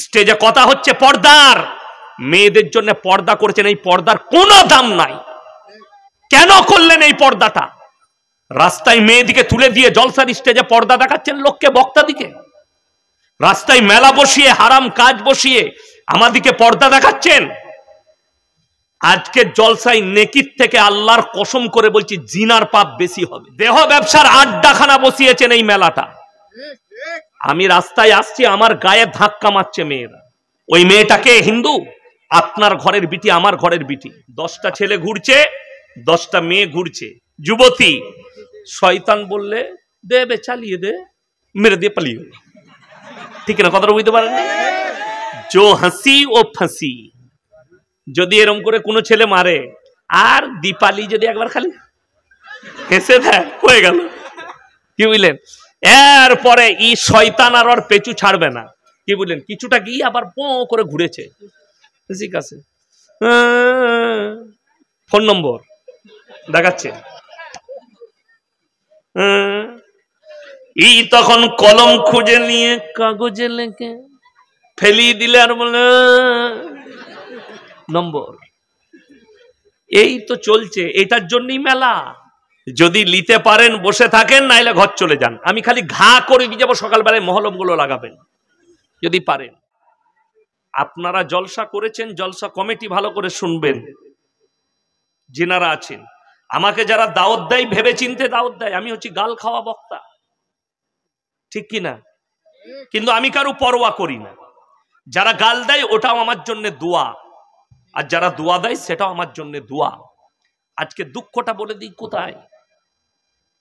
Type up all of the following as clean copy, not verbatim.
স্টেজে কথা হচ্ছে পর্দার, মেয়েদের জন্য পর্দা করেছেন, এই পর্দার কোনো দাম নাই। কেন করলেন এই পর্দাটা? রাস্তায় মেয়েদিকে তুলে দিয়ে জলসার স্টেজে পর্দা দেখাচ্ছেন লোককে, বক্তাদিকে। রাস্তায় মেলা বসিয়ে, হারাম কাজ বসিয়ে আমাদিকে পর্দা দেখাচ্ছেন। আজকে জলসায় নেকির থেকে আল্লাহর কসম করে বলছি জিনার পাপ বেশি হবে। দেহ ব্যবসার আড্ডাখানা বসিয়েছেন এই মেলাটা। আমি রাস্তায় আসছি, আমার গায়ে ধাক্কা মারছে মেয়েরা। ওই মেয়েটাকে হিন্দু, আপনার ঘরের বিটি, আমার ঘরের বিটি। 10টা ছেলে ঘুরছে, 10টা মেয়ে ঘুরছে, যুবতী। শয়তান বললে দেবে, চালিয়ে দে, মেরে দিয়ে পালিয়ে। ঠিক না কথাটা বুঝতে পারেন? জো হাসি ও ফাঁসি। যদি এরকম করে কোনো ছেলে মারে, আর দীপালি যদি একবার খালি হেসে দেয়, হয়ে গেল। কি বুঝলেন? এরপরে ই শয়তান আর ওর পেছু ছাড়বে না। কি বুঝলেন? কিছুটা গিয়ে আবার পো করে ঘুরেছে, ঠিক আছে, ফোন নম্বর দেখাচ্ছে। ই তখন কলম খুঁজে নিয়ে কাগজে লেখে ফেলিয়ে দিলে, আর বলে নম্বর। এই তো চলছে, এটার জন্যই মেলা। যদি নিতে পারেন বসে থাকেন, নাইলে ঘর চলে যান। আমি খালি ঘা করে দিয়ে যাবো, সকালবেলায় মহলম গুলো লাগাবেন যদি পারেন। আপনারা জলসা করেছেন, জলসা কমিটি ভালো করে শুনবেন। যিনারা আছেন, আমাকে যারা দাওয়াত দেয় ভেবে চিনতে দাওয়াত দেয়। আমি হচ্ছি গাল খাওয়া বক্তা, ঠিক কিনা? কিন্তু আমি কারো পরোয়া করি না। যারা গাল দেয় ওটাও আমার জন্য দোয়া, আর যারা দোয়া দেয় সেটাও আমার জন্য দোয়া। আজকে দুঃখটা বলে দিই কোথায়।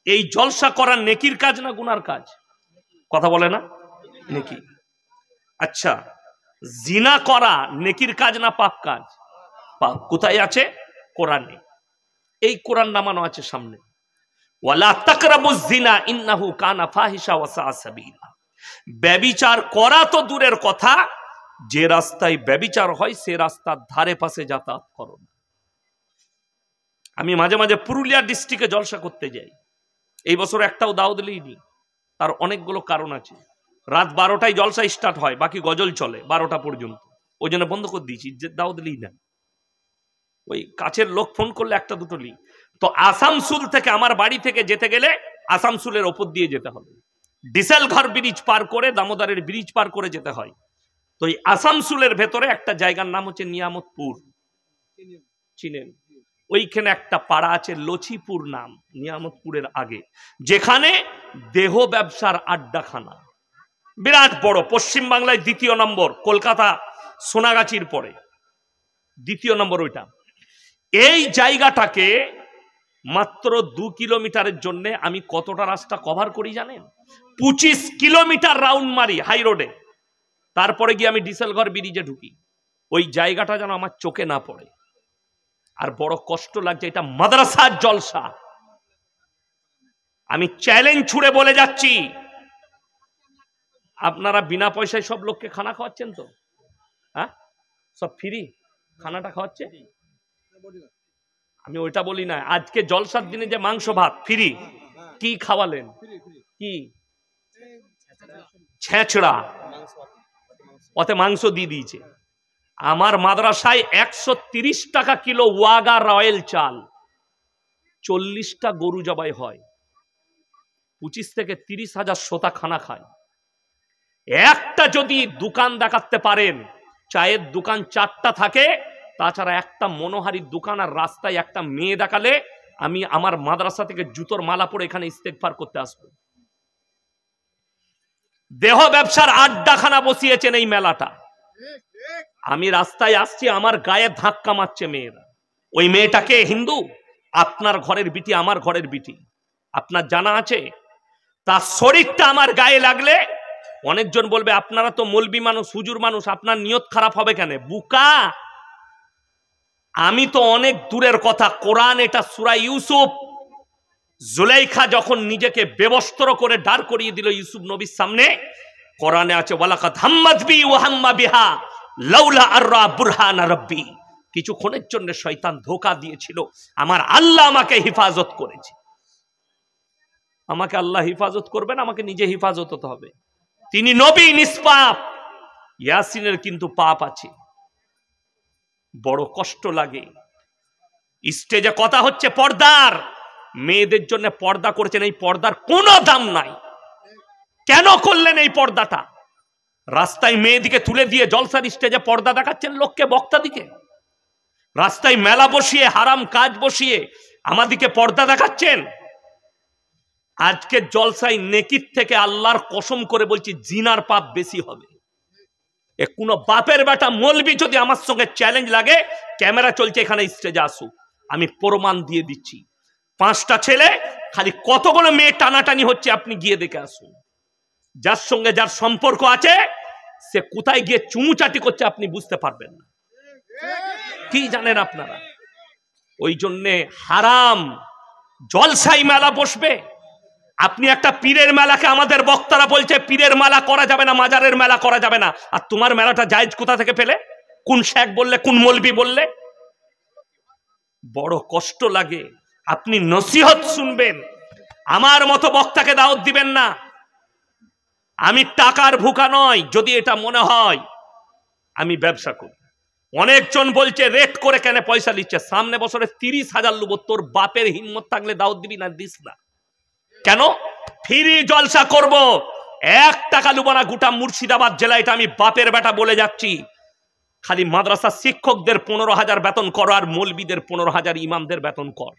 এই জলসা করা নেকির কাজ না গুনার কাজ? কথা বলে না? নেকি। আচ্ছা, জিনা করা নেকির কাজ না পাপ কাজ? পাপ। কোথায় আছে? কোরআনে। এই কোরআন নামানো আছে সামনে, ওয়ালা তাকরাবুজ জিনা ইন্নাহু কানা ফাহিশা ওয়া সাআ সাবিলা। ব্যভিচার করা তো দূরের কথা, যে রাস্তায় ব্যভিচার হয় সে রাস্তার ধারে পাশে যাতায়াত করো না। আমি মাঝে মাঝে পুরুলিয়া ডিস্ট্রিক্টে জলসা করতে যাই। এই বছর একটাও দাওয়াত লইনি, তার অনেকগুলো কারণ আছে। রাত 12টায় জলসা স্টার্ট হয়, বাকি গজল চলে 12টা পর্যন্ত। ওই জন্য বন্ধ করে দিয়েছি, যে দাওয়াত লই না। ওই কাছের লোক ফোন করলে একটা দুটো লি। তো আসানসোল থেকে, আমার বাড়ি থেকে যেতে গেলে আসানসোলের ওপর দিয়ে যেতে হবে, ডিসেলঘর ব্রিজ পার করে, দামোদরের ব্রিজ পার করে যেতে হয়। তো এই আসানসোলের ভেতরে একটা জায়গার নাম হচ্ছে নিয়ামতপুর, চিনেন? ওইখানে একটা পাড়া আছে লছিপুর নাম, নিয়ামতপুরের আগে, যেখানে দেহ ব্যবসার আড্ডাখানা বিরাট বড়। পশ্চিম বাংলায় 2য় নম্বর, কলকাতা সোনাগাছির পরে 2য় নম্বর ওইটা। এই জায়গাটাকে মাত্র 2 কিলোমিটারের জন্য আমি কতটা রাস্তা কভার করি জানেন? 25 কিলোমিটার রাউন্ড মারি হাই রোডে, তারপরে গিয়ে আমি ডিসেলঘর ব্রিজে ঢুকি। ওই জায়গাটা যেন আমার চোখে না পড়ে। আর বড় কষ্ট লাগছে, এটা মাদ্রাসার জলসা। আমি চ্যালেঞ্জ ছুড়ে বলে যাচ্ছি, আপনারা বিনা পয়সায় সব লোককে খানা খাওয়াচ্ছেন তো? হ্যাঁ, সব ফ্রি খানাটা খাওয়াচ্ছে? আমি ওইটা বলি না। আজকে জলসার দিনে যে মাংস ভাত ফ্রি, কি খাওয়ালেন? কি ছেঁচড়া, ওতে মাংস দিয়ে দিয়েছে। আমার মাদ্রাসায় 130 টাকা কিলো ওয়াগা রয়্যাল চাল, 40টা গরু জবাই হয়, 25 থেকে 30 হাজার শ্রোতা খানা খায়। একটা যদি দোকান দেখাতে পারেন, চায়ের দোকান 4টা থাকে, তাছাড়া একটা মনোহারীর দোকান, আর রাস্তায় একটা মেয়ে দেখালে আমি আমার মাদ্রাসা থেকে জুতোর মালা পরে এখানে ইস্তেগফার করতে আসবো। দেহ ব্যবসার আড্ডাখানা বসিয়েছেন এই মেলাটা। আমি রাস্তায় আসছি, আমার গায়ে ধাক্কা মারছে মেয়েরা। ওই মেয়েটাকে হিন্দু, আপনার ঘরের বিটি, আমার ঘরের বিটি। আপনার জানা আছে? তার শরীরটা আমার গায়ে লাগলে অনেকজন বলবে আপনারা তো মৌলবি মানুষ, হুজুর মানুষ, আপনার নিয়ত খারাপ হবে কেন? বুকা, আমি তো অনেক দূরের কথা। কোরআন এটা সূরা ইউসুফ, জুলাইখা যখন নিজেকে বেবস্ত্র করে দাঁড় করিয়ে দিল ইউসুফ নবীর সামনে, কোরআনে আছে ওয়ালাকাদ হাম্মাত বি ওয়া হাম্মা বিহা লাউলা আররা বুরহান রাব্বি। কিছুক্ষণের জন্য শয়তান ধোঁকা দিয়েছিল, আমার আল্লাহ আমাকে হেফাজত করেছে। আমাকে আল্লাহ হেফাজত করবেন, আমাকে নিজে হেফাজত হতে হবে। তিনি নবী নিষ্পাপ, ইয়াসিনের কিন্তু পাপ আছে, বড় কষ্ট লাগে। স্টেজে কথা হচ্ছে পর্দার, মেয়েদের জন্য পর্দা করেছেন, এই পর্দার কোনো দাম নাই। কেন করলেন এই পর্দাটা? রাস্তায় মেয়েদিকে তুলে দিয়ে জলসার স্টেজে পর্দা দেখাচ্ছেন লোককে, বক্তা দিকে। রাস্তায় মেলা বসিয়ে, হারাম কাজ বসিয়ে আমাদিকে পর্দা দেখাচ্ছেন। আজকে জলসায় নেকির থেকে আল্লাহর কসম করে বলছি জিনার পাপ বেশি হবে। এ কোন বাপের বেটা মৌলবি যদি আমার সঙ্গে চ্যালেঞ্জ লাগে, ক্যামেরা চলছে এখানে স্টেজে আসুক, আমি প্রমাণ দিয়ে দিচ্ছি। 5টা ছেলে খালি কতগুলো মেয়ে টানাটানি হচ্ছে আপনি গিয়ে দেখে আসুন। যার সঙ্গে যার সম্পর্ক আছে সে কোথায় গিয়ে চুমুচাটি করছে আপনি বুঝতে পারবেন না। কি জানেন আপনারা? ওই জন্যে হারাম জলসাই মেলা বসবে। আপনি একটা পীরের মেলাকে আমাদের বক্তারা বলছে পীরের মেলা করা যাবে না, মাজারের মেলা করা যাবে না। আর তোমার মেলাটা জায়েজ কোথা থেকে পেলে? কোন শেখ বললে, কোন মৌলবি বললে? বড় কষ্ট লাগে। আপনি নসিহত শুনবেন, আমার মতো বক্তাকে দাওয়াত দিবেন না। আমি টাকার ভুকা নয়, যদি এটা মনে হয় আমি ব্যবসা করি। অনেকজন বলছে রেট করে কেন পয়সা নিচ্ছে, সামনে বছরে 30,000 লুবো, তোর বাপের হিম্মত থাকলে দাওয়াত দিবি না, দিস না। কেন? ফ্রি জলসা করব, 1 টাকা লুবো না। গোটা মুর্শিদাবাদ জেলা, এটা আমি বাপের বেটা বলে যাচ্ছি। খালি মাদ্রাসা শিক্ষকদের 15,000 বেতন কর, আর মৌলবীদের 15,000, ইমামদের বেতন কর।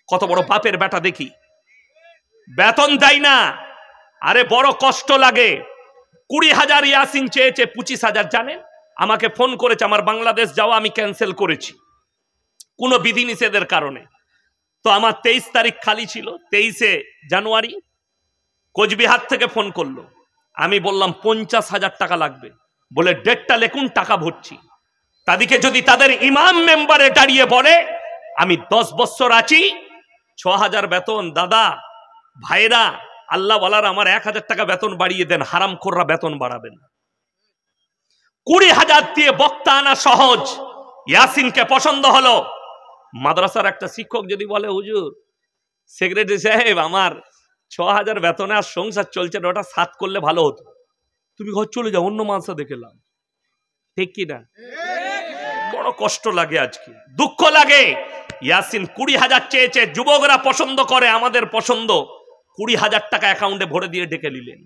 কত বড় বাপের বেটা দেখি, বেতন দেয় না। আরে বড় কষ্ট লাগে। 20,000 ইয়াসিন চেয়েছে, 25,000 জানেন আমাকে ফোন করেছে। আমার বাংলাদেশ যাওয়া আমি ক্যান্সেল করেছি কোনো বিধিনিষেধের কারণে। তো আমার 23 তারিখ খালি ছিল, 23শে জানুয়ারি কোচবিহার থেকে ফোন করলো। আমি বললাম 50,000 টাকা লাগবে। বলে ডেটটা লেখুন, টাকা ভরছি। তাদেরকে যদি তাদের ইমাম মেম্বারে দাঁড়িয়ে বলে আমি 10 বছর আছি, 6,000 বেতন, দাদা ভাইরা আল্লাহ বলার আমার 1,000 টাকা বেতন বাড়িয়ে দেন, হারামখোররা বেতন বাড়াবেন না। 20,000 দিয়ে বক্তা আনা সহজ। ইয়াসিনকে পছন্দ হলো। মাদ্রাসার একটা শিক্ষক যদি বলে হুজুর সেক্রেটারি সাহেব আমার 6,000 বেতনে আর সংসার চলছে না, ওটা 7 করলে ভালো হতো, তুমি ঘর চলে যাও, অন্য মাদ্রাসা দেখলাম। ঠিক কিনা? বড় কষ্ট লাগে, আজকে দুঃখ লাগে। ইয়াসিন 20,000 চেয়েছে, যুবকরা পছন্দ করে, আমাদের পছন্দ। 20,000 টাকা অ্যাকাউন্টে ভরে দিয়ে ডেকে নিলেন।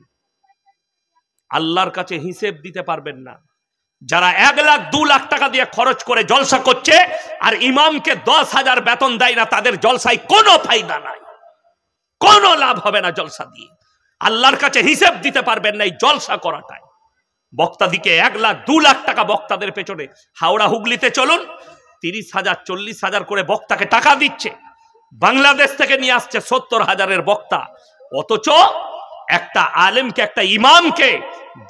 আল্লাহর কাছে হিসেব দিতে পারবেন না। যারা 1 লাখ 2 লাখ টাকা দিয়ে খরচ করে জলসা করছে আর ইমামকে 10,000 বেতন দেয় না, তাদের জলসায় কোনো ফায়দা নাই, কোনো লাভ হবে না জলসা দিয়ে। আল্লাহর কাছে হিসেব দিতে পারবেন না এই জলসা করাটাই। বক্তাদিকে 1 লাখ 2 লাখ টাকা বক্তাদের পেছনে, হাওড়া হুগলিতে চলুন 30,000 40,000 করে বক্তাকে টাকা দিচ্ছে। বাংলাদেশ থেকে নিয়ে আসছে 70,000-এর বক্তা। অথচ একটা আলেমকে, একটা ইমামকে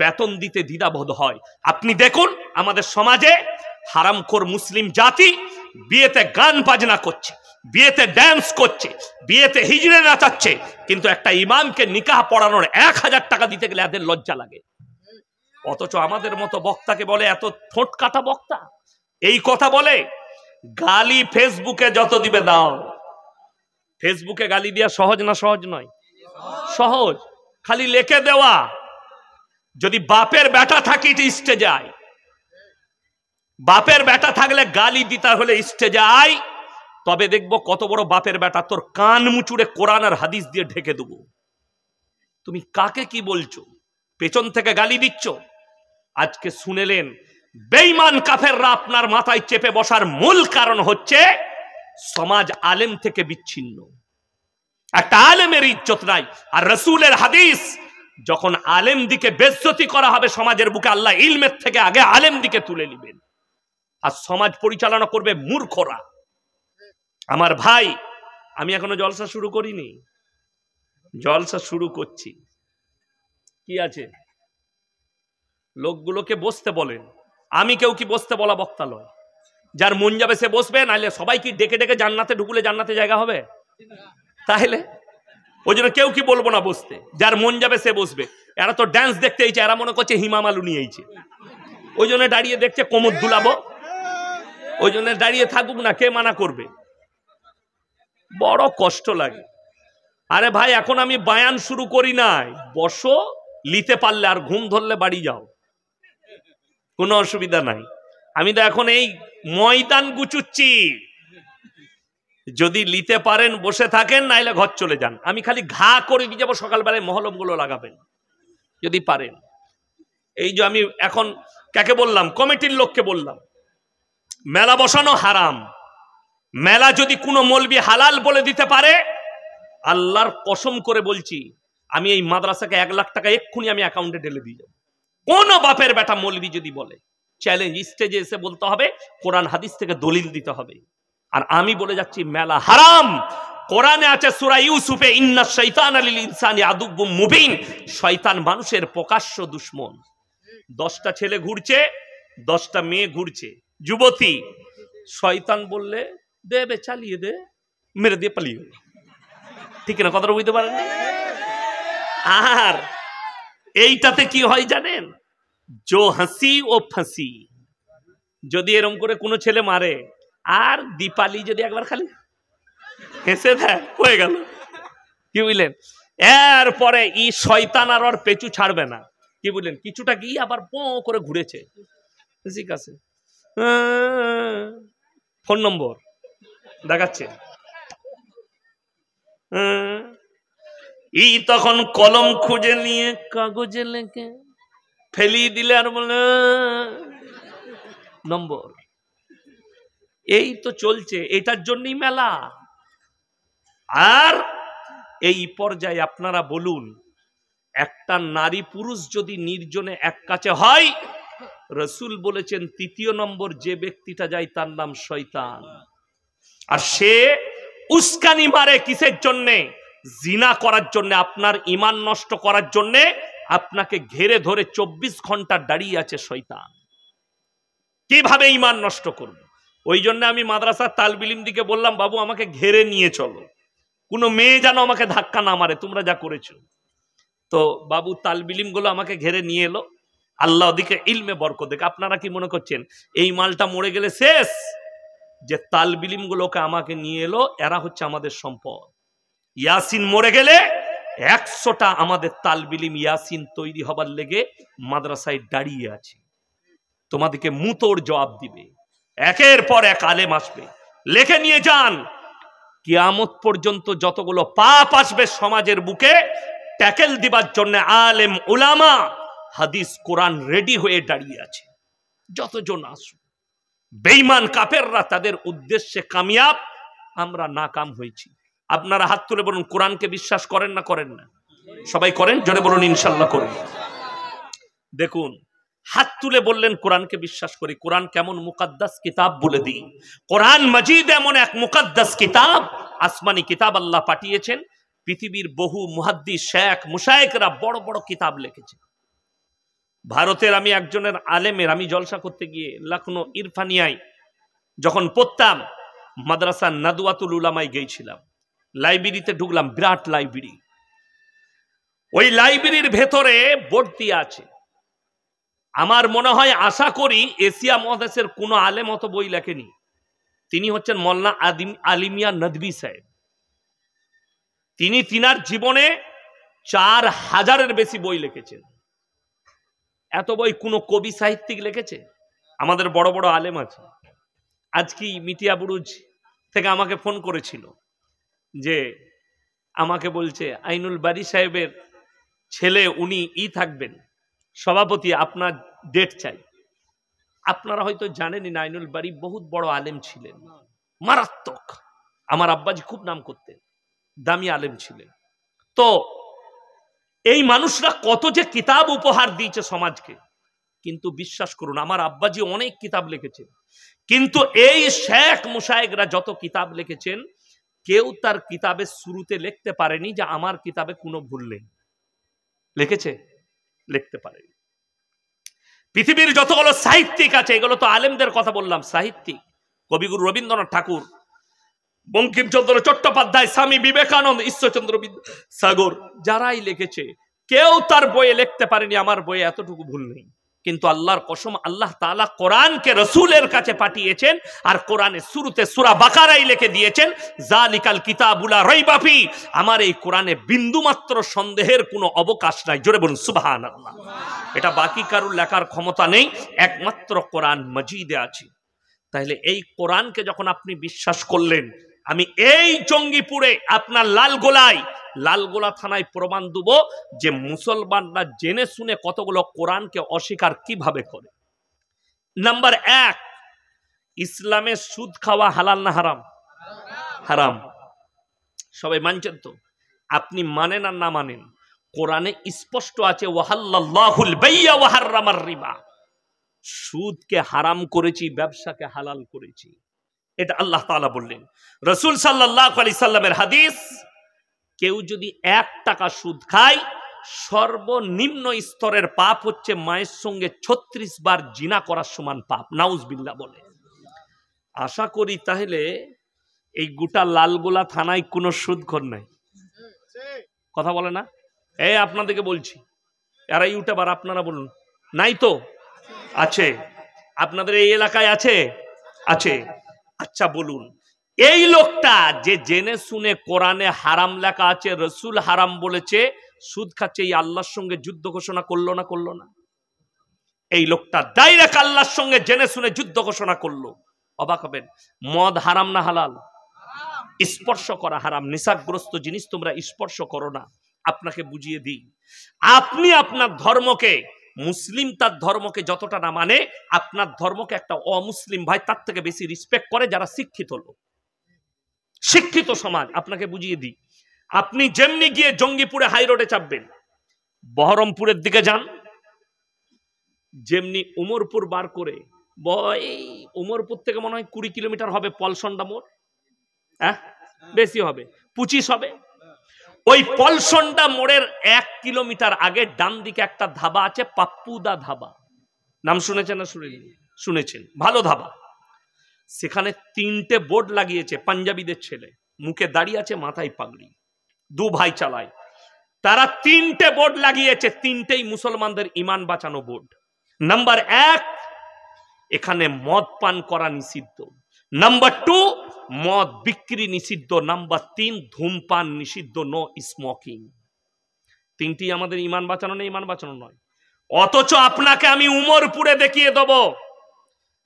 বেতন দিতে দ্বিধাবোধ হয়। আপনি দেখুন আমাদের সমাজে হারামখোর মুসলিম জাতি বিয়েতে গান বাজনা করছে, বিয়েতে ড্যান্স করছে, বিয়েতে হিজড়ে নাচাচ্ছে, কিন্তু একটা ইমামকে নিকাহ পড়ানোর 1,000 টাকা দিতে গেলে এদের লজ্জা লাগে। অথচ আমাদের মতো বক্তাকে বলে এত ঠোঁট কাটা বক্তা, এই কথা বলে। গালি ফেসবুকে যত দিবে দাও। ফেসবুকে গালি দেওয়া সহজ না সহজ নয়? সহজ, খালি লিখে দেওয়া। যদি বাপের বেটা থাকি স্টেজে আয়, বাপের বেটা থাকলে গালি দিতে হলে স্টেজে আয়, তবে দেখবো কত বড় বাপের বেটা। তোর কান মুচুড়ে কোরআন আর হাদিস দিয়ে ঢেকে দেবো। তুমি কাকে কি বলছো? পেছন থেকে গালি দিচ্ছ। আজকে শুনেলেন বেঈমান কাফেররা আপনার মাথায় চেপে বসার মূল কারণ হচ্ছে সমাজ আলেম থেকে বিচ্ছিন্ন। একটা আলেমের ইজ্জত নাই। আর রাসূলের হাদিস, যখন আলেম দিকে বেইজ্জতি করা হবে সমাজের বুকে, আল্লাহ ইলমের থেকে আগে আলেম দিকে তুলে নেবেন। আর সমাজ পরিচালনা করবে মূর্খরা। আমার ভাই, আমি এখনো জলসা শুরু করিনি, জলসা শুরু করছি। কি আছে? লোকগুলোকে বসতে বলেন। আমি কেউ কি বসতে বলা বক্তা নয়। যার মন যাবে সে বসবে, নাইলে সবাই কি ডেকে ডেকে জান্নাতে ঢুকলে জান্নাতে জায়গা হবে? তাহলে ওই জন্য কেউ কি বলবো না বসতে, যার মন যাবে সে বসবে। এরা তো ড্যান্স দেখতে এইছে, এরা মনে করছে হিমা মালু নিয়ে এইছে, ওই জন্য দাঁড়িয়ে দেখছে কোমর দুলাবো, ওই জন্য দাঁড়িয়ে থাকুক না, কে মানা করবে? বড় কষ্ট লাগে। আরে ভাই, এখন আমি বায়ান শুরু করি নাই, বসো, লিতে পারলে, আর ঘুম ধরলে বাড়ি যাও। কোনো অসুবিধা নাই। আমি তো এখন এই ময়দান গুছুচ্ছি, যদি নিতে পারেন বসে থাকেন, নাইলে ঘর চলে যান। আমি খালি ঘা করে দিয়ে যাবো, সকালবেলায় মহলম গুলো লাগাবেন যদি পারেন। এই যে আমি এখন কাকে বললাম, কমিটির লোককে বললাম, মেলা বসানো হারাম। মেলা যদি কোনো মৌলবি হালাল বলে দিতে পারে, আল্লাহর কসম করে বলছি, আমি এই মাদ্রাসাকে 1 লাখ টাকা এক্ষুনি আমি অ্যাকাউন্টে ঢেলে দিয়ে যাবো। কোন বাপের বেটা মৌলবি যদি বলে, চ্যালেঞ্জ, স্টেজে এসে বলতে হবে, কোরআন হাদিস থেকে দলিল দিতে হবে। আর আমি বলে যাচ্ছি মেলা হারাম। কোরআনে আছে সূরা ইউসুফে, ইন্নাশ শাইতানা লিল ইনসানি আদুব্বুম মুবিন, শয়তান মানুষের প্রকাশ্য দুশমন। 10টা ছেলে ঘুরছে, 10টা মেয়ে ঘুরছে, যুবতী। শয়তান বললে দেবে, চালিয়ে দে, মেরে দিয়ে পালিয়ে গেল। ঠিক না কথাটা বুঝতে পারেন? আর এইটাতে কি হয় জানেন, জো হাসি ও ফাঁসি। যদি এরকম করে কোনো ছেলে মারে, আর দীপালি যদি একবার খালি হেসে দেয়, হয়ে গেল। কি বুঝলেন? এরপরে ই শয়তান আর ওর পেছু ছাড়বে না। কি বুঝলেন? কিছুটা গিয়ে আবার পো করে ঘুরেছে, ঠিক আছে, ফোন নম্বর দেখাচ্ছে। ই তখন কলম খুঁজে নিয়ে কাগজে লেখে ফেলিয়ে দিলে, আর বলে নম্বর। এই তো চলছে, এটার জন্যই মেলা। আর এই পর্যায়ে আপনারা বলুন, একটা নারী পুরুষ যদি নির্জনে এক কাছে হয়, রাসূল বলেছেন 3য় নম্বর যে ব্যক্তিটা যায় তার নাম শয়তান। আর সে উস্কানি মারে কিসের জন্যে? জিনা করার জন্য, আপনার ঈমান নষ্ট করার জন্য। আপনাকে ঘেরে ধরে 24 ঘন্টা দাঁড়িয়ে আছে শয়তান, কিভাবে ঈমান নষ্ট করবে। ওই জন্য আমি মাদ্রাসার তালবিলিম দিকে বললাম, বাবু আমাকে ঘেরে নিয়ে চলো, কোনো মেয়ে যেন আমাকে ধাক্কা না মারে, তোমরা যা করেছো। তো বাবু তালবিলিম গুলো আমাকে ঘেরে নিয়ে এলো। আল্লাহ ওদিকে ইলমে বরকত দেখ। আপনারা কি মনে করছেন এই মালটা মরে গেলে শেষ? যে তালবিলিম গুলোকে আমাকে নিয়ে এলো, এরা হচ্ছে আমাদের সম্পদ। ইয়াসিন মরে গেলে 100টা আমাদের তালবিলিম ইয়াসিন তৈরি হবার লেগে মাদ্রাসায় দাঁড়িয়ে আছে, তোমাদেরকে মুতোর জবাব দিবে। একের পর এক আলেম আসবে, লেখে নিয়ে যান। কিয়ামত পর্যন্ত যতগুলো পাপ আসবে সমাজের বুকে, ট্যাকেল দিবার জন্য আলেম উলামা হাদিস কোরআন রেডি হয়ে দাঁড়িয়ে আছে। যতজন আসুক, বেঈমান কাফেররা তাদের উদ্দেশ্যে কামিয়াব, আমরা নাকাম হয়েছি। আপনারা হাত তুলে বলুন, কোরআনকে বিশ্বাস করেন না করেন না? সবাই করেন, জোরে বলুন ইনশাআল্লাহ করেন। দেখুন, হাত তুলে বললেন কোরআনকে বিশ্বাস করি। কোরআন কেমন মুকাদ্দাস কিতাব বলে দিই। কোরআন মাজিদ এমন এক মুকাদ্দাস কিতাব, আসমানি কিতাব আল্লাহ পাঠিয়েছেন। পৃথিবীর বহু মুহাদ্দিস, শেখ, মুশায়েখরা বড় বড় কিতাব লিখেছে। ভারতের আমি একজনের আলেমের, আমি জলসা করতে গিয়ে লখনৌ ইরফানিয়ায় যখন পড়তাম, মাদ্রাসা নাদওয়াতুল উলামায় গিয়েছিলাম। লাইব্রেরিতে ঢুকলাম, বিরাট লাইব্রেরি। ওই লাইব্রেরির ভেতরে ভর্তি আছে, আমার মনে হয়, আশা করি এশিয়া মহাদেশের কোন আলেম অত বই লেখেনি। তিনি হচ্ছেন মোল্লা আলিমিয়া নদভী সাহেব। তিনি তিনার জীবনে 4000-এর বেশি বই লিখেছেন। এত বই কোন কবি সাহিত্যিক লিখেছে? আমাদের বড় বড় আলেম আছে। আজকে মিটিয়া বুরুজ থেকে আমাকে ফোন করেছিল, যে আমাকে বলছে আইনুল বারী সাহেবের ছেলে, উনি থাকবেন সভাপতি, আপনার ডেট চাই। আপনারা হয়তো জানেনই না, আইনুল বারী বহুত বড় আলেম ছিলেন, মারাত্মক। আমার আব্বাজি খুব নাম করতেন, দামি আলেম ছিলেন। তো এই মানুষরা কত যে কিতাব উপহার দিয়েছে সমাজকে, কিন্তু বিশ্বাস করুন আমার আব্বাজি অনেক কিতাব লিখেছেন, কিন্তু এই শেখ মুশায়েখরা যত কিতাব লিখেছেন, কেউ তার কিতাবের শুরুতে লিখতে পারেনি যে আমার কিতাবে কোনো ভুল নেই। লিখেছে? লিখতে পারেনি। পৃথিবীর যতগুলো সাহিত্যিক আছে, এগুলো তো আলেমদের কথা বললাম, সাহিত্যিক, কবিগুরু রবীন্দ্রনাথ ঠাকুর, বঙ্কিমচন্দ্র চট্টোপাধ্যায়, স্বামী বিবেকানন্দ, ঈশ্বরচন্দ্র বিদ্যাসাগর, যারাই লিখেছে, কেউ তার বইয়ে লিখতে পারেনি আমার বইয়ে এতটুকু ভুল নেই। কিন্তু আল্লাহর কসম, আল্লাহ তাআলা কোরআনকে রাসূলের কাছে পাঠিয়েছেন, আর কোরআনের শুরুতে সূরা বাকারায় লিখে দিয়েছেন যালিকাল কিতাবুল লা রাইবা ফি, আমার এই কোরআনে বিন্দুমাত্র সন্দেহের কোনো অবকাশ নাই। জোরে বলুন সুবহানাল্লাহ। এটা বাকি কারুর লেখার ক্ষমতা নেই, একমাত্র কোরআন মাজিদে আছে। তাহলে এই কোরআনকে যখন আপনি বিশ্বাস করলেন, আমি এই জঙ্গিপুরে আপনার লালগোলা থানায় প্রমাণ দেব যে মুসলমানরা জেনে শুনে কতগুলো কোরআনকে অস্বীকার কিভাবে করে। নাম্বার 1, ইসলামে সুদ খাওয়া হালাল না হারাম? হারাম। সবাই মানছেন তো? আপনি মানেন আর না মানেন, কোরআনে স্পষ্ট আছে ওয়াহাল্লাল্লাহুল বাইয়া ওয়া হাররামার রিবা, সুদকে হারাম করেছি, ব্যবসাকে হালাল করেছি। এটা আল্লাহ তাআলা বললেন। রাসূল সাল্লাল্লাহু আলাইহি সাল্লামের হাদিস, কেউ যদি 1 টাকা সুদ খায়, সর্বনিম্ন স্তরের পাপ হচ্ছে মায়ের সঙ্গে 36 বার জিনা করার সমান পাপ। নাউজুবিল্লাহ বলে। আশা করি তাহলে এই গোটা লালগোলা থানায় কোনো সুদখোর নাই। কথা বলে না? এই আপনাদেরকে বলছি, এরা ইউটিউবার, আপনারা বলুন নাই তো? আছে। আপনাদের এই এলাকায় আছে? আছে। আচ্ছা বলুন, এই লোকটা যে জেনে শুনে কোরআনে হারাম লেখা আছে, রাসূল হারাম বলেছে, সুদ খাচ্ছে, এই আল্লাহর সঙ্গে যুদ্ধ ঘোষণা করলো না? করলো না? এই লোকটা ডাইরেক্ট আল্লাহর সঙ্গে জেনে শুনে যুদ্ধ ঘোষণা করলো। অবাক হবেন। মদ হারাম না হালাল? স্পর্শ করা হারাম। নেশাগ্রস্ত জিনিস তোমরা স্পর্শ করো না। আপনাকে বুঝিয়ে দিই, আপনি আপনার ধর্মকে, মুসলিম তার ধর্মকে যতটা না মানে, আপনার ধর্মকে একটা অমুসলিম ভাই তার থেকে বেশি রেসপেক্ট করে, যারা শিক্ষিত লোক, শিক্ষিত সমাজ। আপনাকে বুঝিয়ে দিই, আপনি যেমনি গিয়ে জঙ্গিপুরে হাই রোডে চাপবেন, বহরমপুরের দিকে যান, যেমনি উমরপুর বার করে, উমরপুর থেকে মনে হয় 20 কিলোমিটার হবে পলসন্ডা মোড়, হ্যাঁ বেশি হবে, 25 হবে। ওই পলসন্ডা মোড়ের 1 কিলোমিটার আগে ডান দিকে একটা ধাবা আছে, পাপ্পুদা ধাবা। নাম শুনেছেন না? শুনেছেন। ভালো ধাবা। সেখানে 3টে বোর্ড লাগিয়েছে, পাঞ্জাবিদের ছেলে, মুখে দাঁড়িয়ে আছে, মাথায় পাগড়ি, 2 ভাই চালায়। তারা 3টে বোর্ড লাগিয়েছে, 3টেই মুসলমানদের ইমান বাঁচানো বোর্ড। নাম্বার 1, এখানে মদ পান করা নিষিদ্ধ। নাম্বার 2, মদ বিক্রি নিষিদ্ধ। নাম্বার 3, ধূমপান নিষিদ্ধ, নো স্মোকিং। 3টি আমাদের ইমান বাঁচানো নেই, ইমান বাঁচানো নয়। অথচ আপনাকে আমি উমরপুরে দেখিয়ে দেব,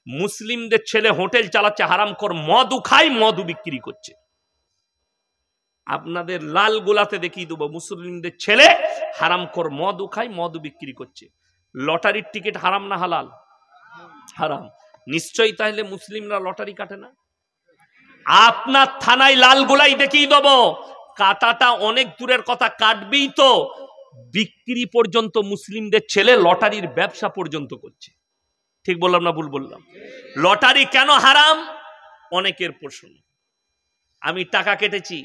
মুসলিমদের ছেলে হোটেল চালাচ্ছে, হারামখোর, মদও খায়, মদও বিক্রি করছে। আপনাদের লালগোলাতে দেখিয়ে দেবো, মুসলিমদের ছেলে হারামখোর, মদও খায়, মদও বিক্রি করছে। লটারির টিকিট হারাম না হালাল? হারাম। নিশ্চয়ই তাহলে মুসলিমরা লটারি কাটে না? আপনার থানায় লালগোলাই দেখিয়ে দেবো, কাটাটা অনেক দূরের কথা, কাটবেই তো, বিক্রি পর্যন্ত মুসলিমদের ছেলে লটারির ব্যবসা পর্যন্ত করছে। ঠিক বললাম না ভুল বললাম? লটারি কেন হারাম? অনেকের প্রশ্ন। আমি টাকা কেটেছি,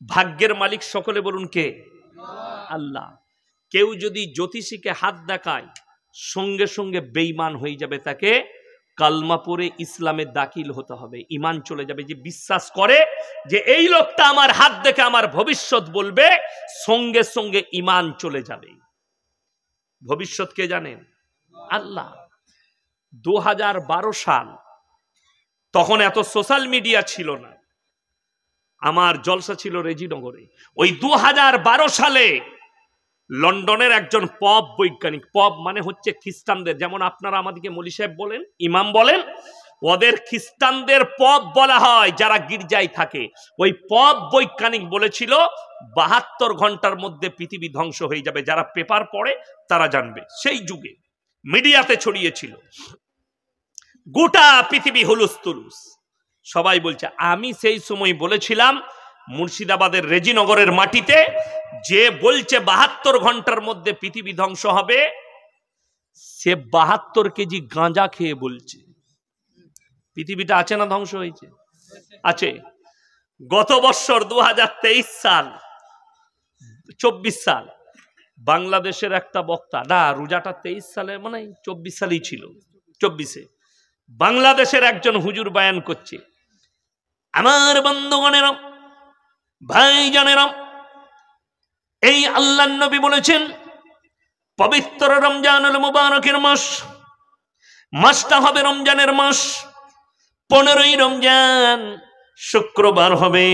ভাগ্যের মালিক সকলে বলুন কে? আল্লাহ। কেউ যদি জ্যোতিষীকে হাত দেখায়, সঙ্গে সঙ্গে বেঈমান হয়ে যাবে, তাকে কালমা পড়ে ইসলামে দাখিল হতে হবে, ইমান চলে যাবে। যে বিশ্বাস করে যে এই লোকটা আমার হাত দেখে আমার ভবিষ্যৎ বলবে, সঙ্গে সঙ্গে ইমান চলে যাবে। ভবিষ্যৎ কে জানেন? আল্লাহ। 2012 সাল, তখন এত সোশ্যাল মিডিয়া ছিল না, আমার জলসা ছিল রেজিনগরে। ওই 2012 সালে লন্ডনের একজন পপ বৈজ্ঞানিক, পপ মানে হচ্ছে খ্রিস্টানদের, যেমন আপনারা আমাদেরকে মৌলী সাহেব বলেন, ইমাম বলেন, ওদের খ্রিস্টানদের পপ বলা হয় যারা গির্জায় থাকে। ওই পপ বৈজ্ঞানিক বলেছিল 72 ঘন্টার মধ্যে পৃথিবী ধ্বংস হয়ে যাবে। যারা পেপার পড়ে তারা জানবে। সেই যুগে মিডিয়াতে ছড়িয়েছিল, গোটা পৃথিবী হুলুস তুলুস, সবাই বলছে। আমি সেই সময় বলেছিলাম, মুর্শিদাবাদের রেজিনগরের মাটিতে যে বলছে 72 ঘন্টার মধ্যে পৃথিবী ধ্বংস হবে, সে 72 কেজি গাঁজা খেয়ে বলছে। পৃথিবীটা আছে না ধ্বংস হয়েছে? আছে। গত বছর 2023 সাল, 24 সাল, বাংলাদেশের একটা বক্তা, না রোজাটা 23 সালে মানে 24 সালেই ছিল, 24-এ বাংলাদেশের একজন হুজুর বয়ান করছে, আমার বন্ধুগণেরা, ভাইজানেরা, এই আল্লাহর নবী বলেছেন পবিত্র রমজানুল মুবারকের মাস, মাসটা হবে রমজানের মাস। 15ই রমজান শুক্রবার হবে,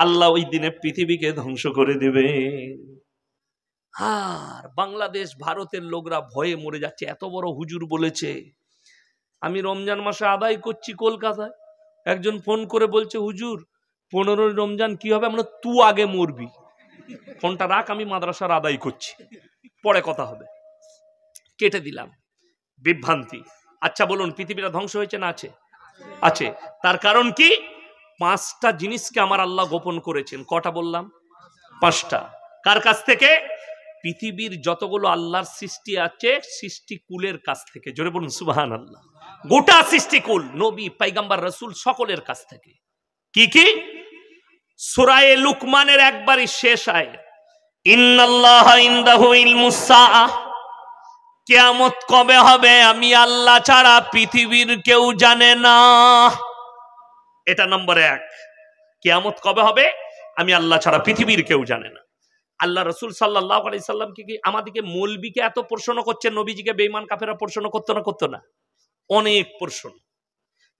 আল্লাহ ওই দিনে পৃথিবীকে ধ্বংস করে দেবে। আর বাংলাদেশ ভারতের লোকরা ভয়ে মরে যাচ্ছে, এত বড় হুজুর বলেছে। আমি রমজান মাসে আদায় করছি কলকাতায়, একজন ফোন করে বলছে হুজুর 15ই রমজান কি হবে? আমরা তুই আগে মরবি, ফোনটা রাখ, আমি মাদ্রাসার আদায় করছি, পরে কথা হবে। কেটে দিলাম। বিভ্রান্তি। আচ্ছা বলুন, পৃথিবীটা ধ্বংস হয়েছে না আছে? আছে। তার কারণ কি? 5টা জিনিসকে আমার আল্লাহ গোপন করেছেন। কটা বললাম? 5টা। কার কাছ থেকে? পৃথিবীর যতগুলো আল্লাহর সৃষ্টি আছে সৃষ্টিকুলের কাছ থেকে। জোরে বলুন সুবহানাল্লাহ। গোটা সৃষ্টিকুল, নবী, পয়গম্বর, রাসূল সকলের কাছ থেকে। কি কি? সূরা লুকমানের একবারই শেষ আয়াত, ইন্নাল্লাহা ইনদাহু ইলমুস সাআহ, কিয়ামত কবে হবে আমি আল্লাহ ছাড়া পৃথিবীর কেউ জানে না। এটা নম্বর 1। কিয়ামত কবে হবে আমি আল্লাহ ছাড়া পৃথিবীর কেউ জানে না। আল্লাহ রাসূল সাল্লাল্লাহু আলাইহি সাল্লাম কি আমাদেরকে মৌলবীকে এত প্রশ্ন করছেন, নবীজিকে বেঈমান কাফেররা প্রশ্ন করতো না? করতো না? অনেক প্রশ্ন।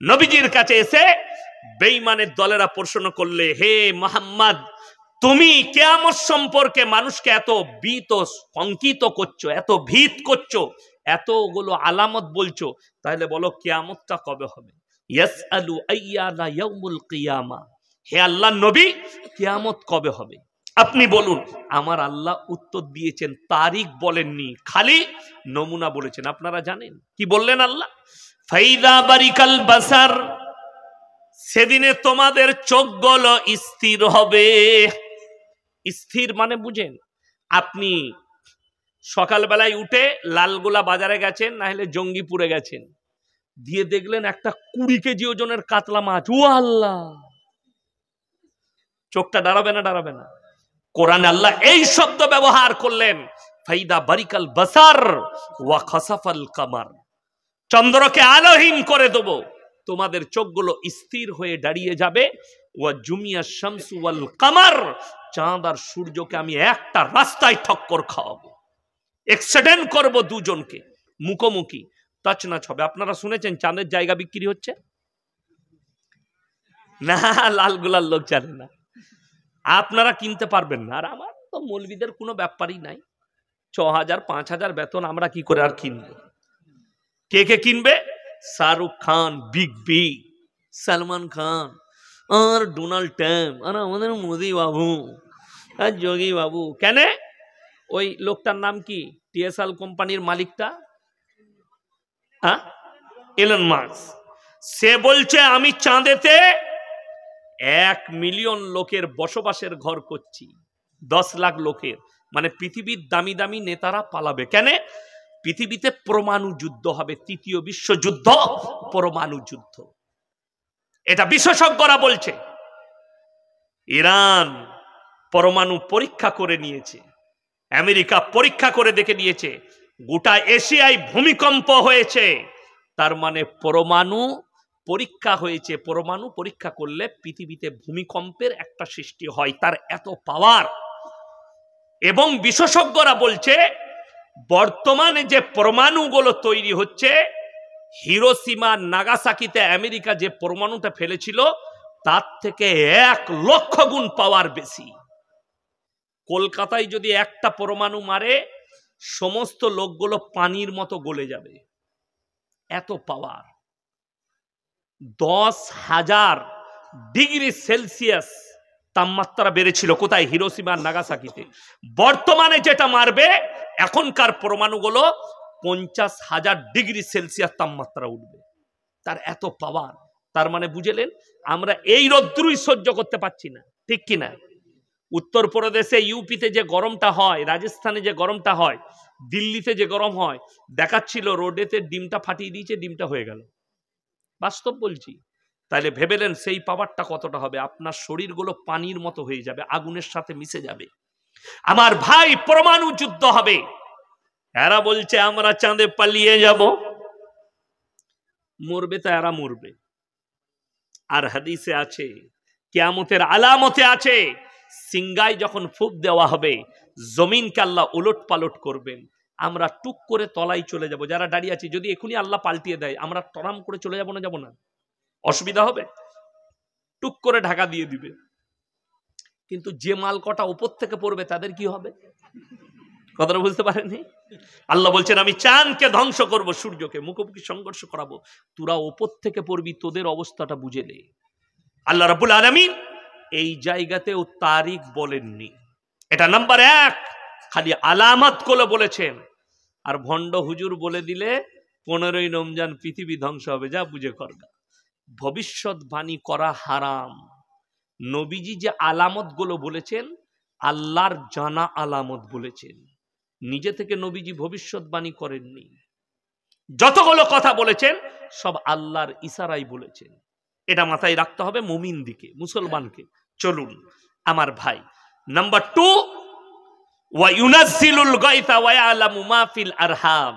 নবীজির কাছে এসে বেঈমানের দলেরা প্রশ্ন করলে, হে মুহাম্মদ, তুমি কিয়ামত সম্পর্কে মানুষকে এত শঙ্কিত করছো, এত ভীত করছো, এতগুলো আলামত বলছো, তাহলে বলো কিয়ামতটা কবে হবে? ইয়াসআলু আইয়ানা ইয়াউমুল কিয়ামা, হে আল্লাহর নবী কিয়ামত কবে হবে আপনি বলুন। আমার আল্লাহ উত্তর দিয়েছেন, তারিখ বলেননি, খালি নমুনা বলেছেন। আপনারা জানেন কি বললেন আল্লাহ? ফাইদা বারিকাল বাসার, সেদিনে তোমাদের চোখগুলো স্থির হবে। স্থির মানে বুঝেন? আপনি সকালবেলায় উঠে লালগোলা বাজারে গেছেন, না হলে জঙ্গিপুরে গেছেন, দিয়ে দেখলেন একটা 20 কেজি ওজনের কাতলা মাছ। ও আল্লাহ, চোখটা দাঁড়াবে না? দাঁড়াবে না? কোরআনে আল্লাহ এই শব্দ ব্যবহার করলেন, ফাইদা বারিকাল বাসার ওয়া খাসাফাল কামার, চন্দ্রকে আলোহীন করে দেব, তোমাদের চোখগুলো স্থির হয়ে দাঁড়িয়ে যাবে। ওয়া জুমিয়া শামসু ওয়াল কামার, চাঁদ আর সূর্যকে আমি একটা রাস্তায় ঠক্কর খাওয়াবো, অ্যাক্সিডেন্ট করব দুজনকে, মুখোমুখি টাচনাচ হবে। আপনারা শুনেছেন চাঁদের জায়গা বিক্রি হচ্ছে না? লালগোলার লোক জানে না, আপনারা কিনতে পারবেন না। আর আমার তো মৌলবীদের কোনো ব্যাপারই নাই, 6000 5000 বেতন, আমরা কি করে আর কিনবো? কে কে কিনবে? শাহরুখ খান, বিগ বি, সালমান খান, আর ডোনাল্ড ট্রাম্প, আর আমাদের মোদি বাবু আর যোগী বাবু। কেন? ওই লোকটার নাম কি? টিএসএল কোম্পানির মালিকটা, এলন মাস্ক। সে বলছে আমি চাঁদেতে 1 মিলিয়ন লোকের বসবাসের ঘর করছি, 10 লাখ লোকের। মানে পৃথিবীর দামি দামি নেতারা পালাবে। কেন? পৃথিবীতে পরমাণু যুদ্ধ হবে, 3য় বিশ্বযুদ্ধ, পরমাণু যুদ্ধ। এটা বিশেষজ্ঞরা বলছে। ইরান পরমাণু পরীক্ষা করে নিয়েছে, আমেরিকা পরীক্ষা করে দেখে নিয়েছে, গোটা এশিয়ায় ভূমিকম্প হয়েছে, তার মানে পরমাণু পরীক্ষা হয়েছে। পরমাণু পরীক্ষা করলে পৃথিবীতে ভূমিকম্পের একটা সৃষ্টি হয়, তার এত পাওয়ার। এবং বিশেষজ্ঞরা বলছে বর্তমানে যে পরমাণুগুলো তৈরি হচ্ছে, হিরোশিমা নাগাসাকিতে আমেরিকা যে পরমাণুটা ফেলেছিল তার থেকে 1 লক্ষ গুণ পাওয়ার বেশি। কলকাতায় যদি একটা পরমাণু মারে, সমস্ত লোকগুলো পানির মতো গলে যাবে, এত পাওয়ার। 10,000 ডিগ্রি সেলসিয়াস তাপমাত্রা বেড়েছিল। কোথায়? হিরোশিমা নাগাসাকিতে। বর্তমানে যেটা মারবে, এখনকার পরমাণুগুলো 50,000 ডিগ্রি সেলসিয়াস তাপমাত্রা উঠবে, তার এত পাওয়ার। তার মানে বুঝলেন, আমরা এই রৌদ্রই সহ্য করতে পারছি না, ঠিক কিনা? উত্তরপ্রদেশে, ইউপিতে যে গরমটা হয়, রাজস্থানে যে গরমটা হয়, দিল্লিতে যে গরম হয়, দেখাচ্ছিল রোডেতে ডিমটা ফাটিয়ে দিয়েছে, ডিমটা হয়ে গেল। বাস্তব বলছি। তাহলে ভেবেলেন সেই পাওয়ারটা কতটা হবে? আপনার শরীরগুলো পানির মতো হয়ে যাবে, আগুনের সাথে মিশে যাবে। আমার ভাই, পরমাণু যুদ্ধ হবে। এরা বলছে আমরা চাঁদে পালিয়ে যাব, মরবে তো এরা মরবে। আর হাদিসে আছে, কিয়ামতের আলামতে আছে, সিংগায় যখন ফুঁক দেওয়া হবে, জমিনকে আল্লাহ উলট পালট করবেন, আমরা টুক করে তলায় চলে যাব, যারা দাঁড়িয়ে আছি যদি এখনই আল্লাহ পাল্টিয়ে দেয় আমরা টরাম করে চলে যাব না? অসুবিধা হবে? টুক করে ঢাকা দিয়ে দিবে। কিন্তু যে মাল কটা উপর থেকে পড়বে তাদের কি হবে? কথাটা বুঝতে পারেননি? আল্লাহ বলছেন আমি চাঁদকে ধ্বংস করব, সূর্যকে মুখোমুখি সংঘর্ষ করাবো, তোরা ওপর থেকে পড়বি, তোদের অবস্থাটা বুঝে নে। আল্লাহ রাব্বুল আলামিন এই জায়গাতেও তারিখ বলেননি। এটা নাম্বার 1, খালি আলামত গুলো বলেছেন। আর ভণ্ড হুজুর বলে দিলে 15ই রমজান পৃথিবী ধ্বংস হবে, যা বুঝে করগা। ভবিষ্যৎবাণী করা হারাম। নবীজি যে আলামত গুলো বলেছেন আল্লাহর জানা আলামত বলেছেন, নিজে থেকে নবীজি ভবিষ্যৎবাণী করেননি। যতগুলো কথা বলেছেন সব আল্লাহর ইশারায় বলেছেন। এটা মাথায় রাখতে হবে মুমিন দিকে, মুসলমানকে। চলুন আমার ভাই, নাম্বার 2, ওয়া ইউনাজ্জিলুল গায়থা ওয়া ইয়ালামু মা ফিল আরহাম।